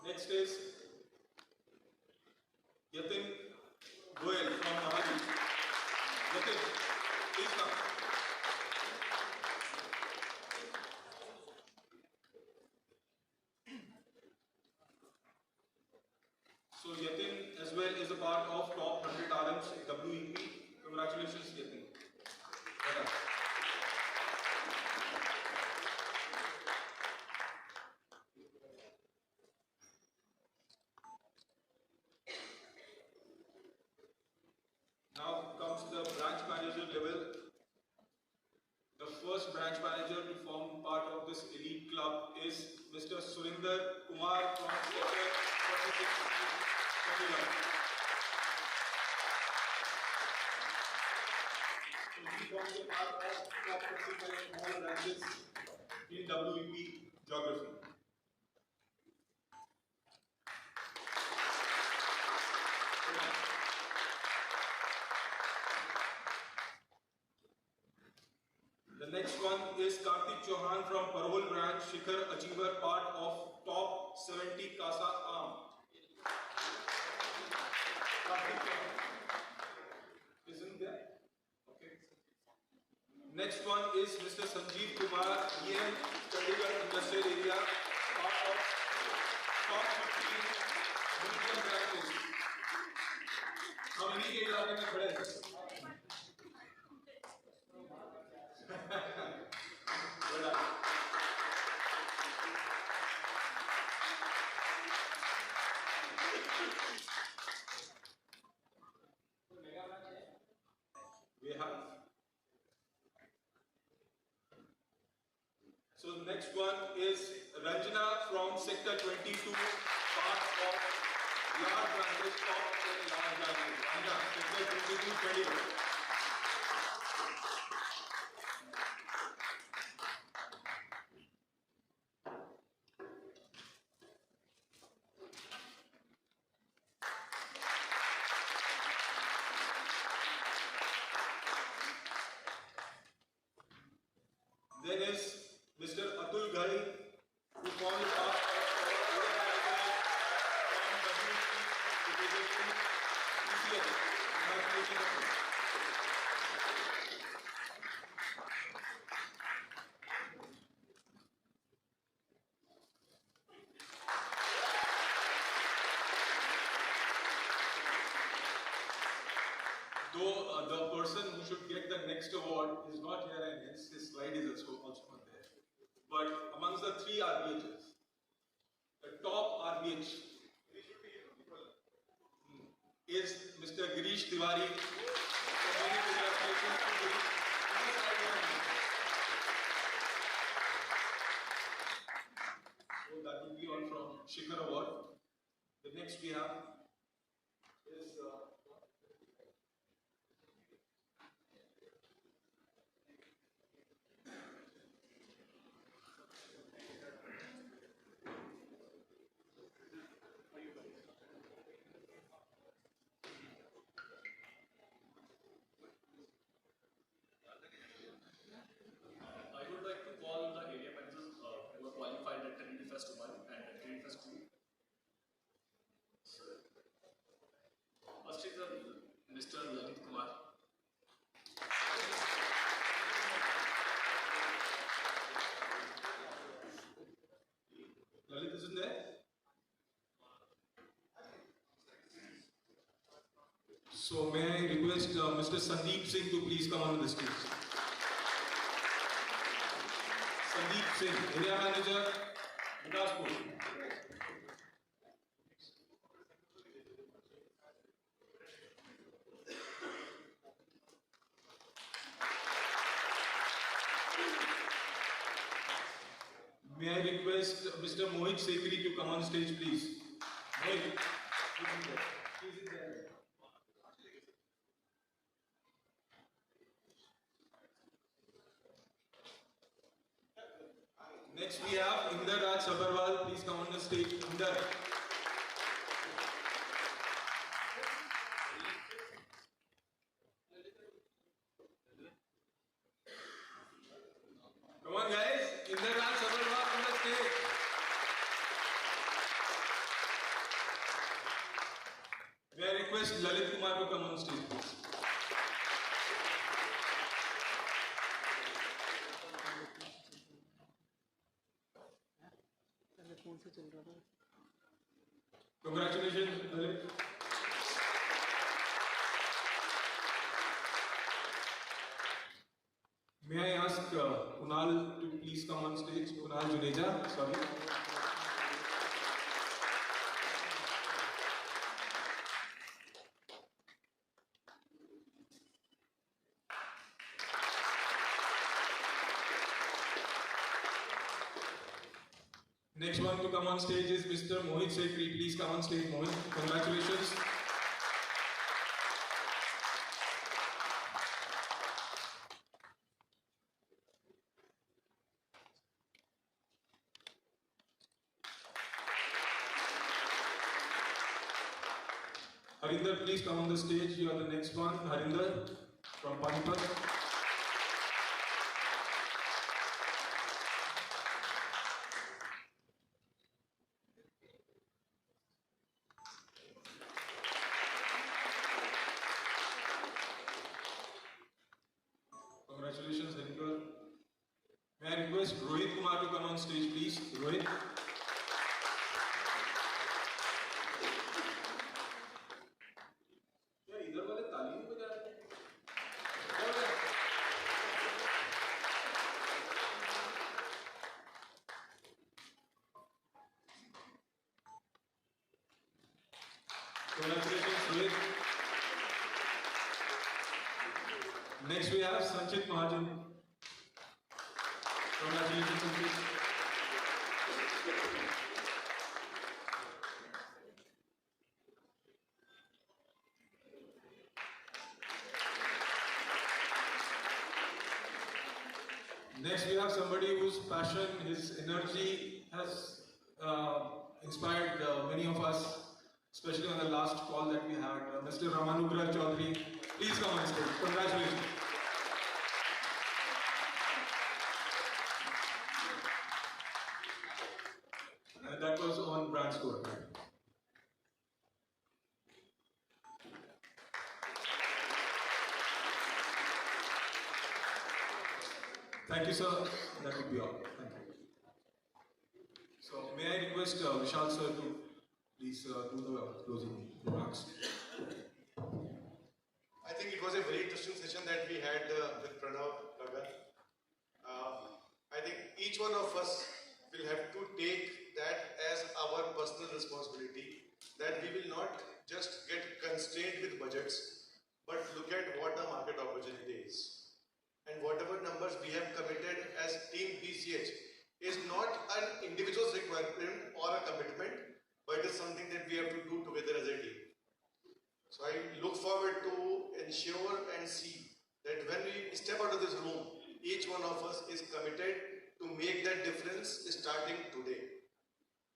Next is Yatin Goel from Navadi. Yatin, please come. So Yatin as well is a part of top 100 RMs WEP. Congratulations, Yatin. Well done. Now comes the branch manager level. The first branch manager to form part of this elite club is Mr. Surinder Kumar from Sector 46 Chandigarh. So he forms a part of top 25 small branches in WEP geography. The next one is Kartik Chauhan from Parhol branch, Shikhar Achiever, part of top 70 CASA arm. Kartik Chauhan. Isn't there? Okay. Next one is Mr. Sanjeev Kumar, EM, Chandigarh Industrial Area, part of top 15 medium branches. हम इन्हीं के इलाके में खड़े हैं. We have. So the next one is Ranjana from Sector 22, part of large branches, top 10 large branches. Ranjana, Sector 22, 21. Then is Mr. Atul Ghai, who forms part of our from WP PCS. Congratulations. Though the person who should get the next award is not here and hence his slide is also not there. But amongst the three RBHs, the top RBH is Mr. Girish Tiwari. So many congratulations to Girish. So that would be all from Shikhar Award. The next we have is Mr. Lalit Kumar. Lalit isn't there? So may I request Mr. Sandeep Singh to please come on the stage. Sandeep Singh, Area Manager, Gurdaspur. May I request Mr. Mohit Sekhri to come on stage, please? Mohit, please in there. Next we have Inder Raj Sabharwal. Please come on the stage. Inder. Come on guys. Inder Raj Sabharwal on the stage. May I request Lalit Kumar to come on stage, please? Congratulations, Lalit. May I ask Kunal to please come on stage? Kunal Juneja, sorry. Next one to come on stage is Mr. Mohit Sekhri. Please come on stage, Mohit. Congratulations. Harinder, please come on the stage. You are the next one. Harinder from Panchkula. Congratulations, Harinder. May I request Rohit Kumar to come on stage, please? Rohit. Congratulations, Rohit. Next we have Sanchit Mahajan. Congratulations, Sanchit. Next we have somebody whose passion, his energy has inspired many of us, especially on the last call that we had. Mr. Ramanugrah Chaudhary, please come on stage. Congratulations. And that was on brand score. Thank you, sir. That would be all. Thank you. So, may I request Vishal sir to please do the closing remarks. I think it was a very interesting session that we had with Pranav, Gagan. I think each one of us will have to take that as our personal responsibility, that we will not just get constrained with budgets, but look at what the market opportunity is. And whatever numbers we have committed as Team PCH is not an individual's requirement or a commitment, but it is something that we have to do together as a team. So I look forward to ensure and see that when we step out of this room, each one of us is committed to make that difference starting today.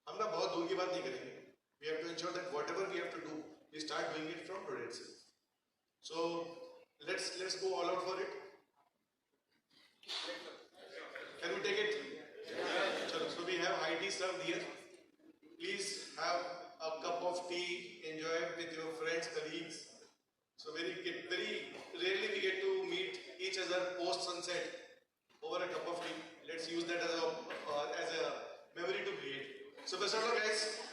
हम ना बहुत दूर की बात नहीं करेंगे. We have to ensure that whatever we have to do, we start doing it from today itself. So let's go all out for it. Can we take it? Yeah. So we have high tea served here. Please have a cup of tea, enjoy it with your friends, colleagues. So very together post sunset over a cup of tea. Let's use that as a memory to create. So best of luck, guys.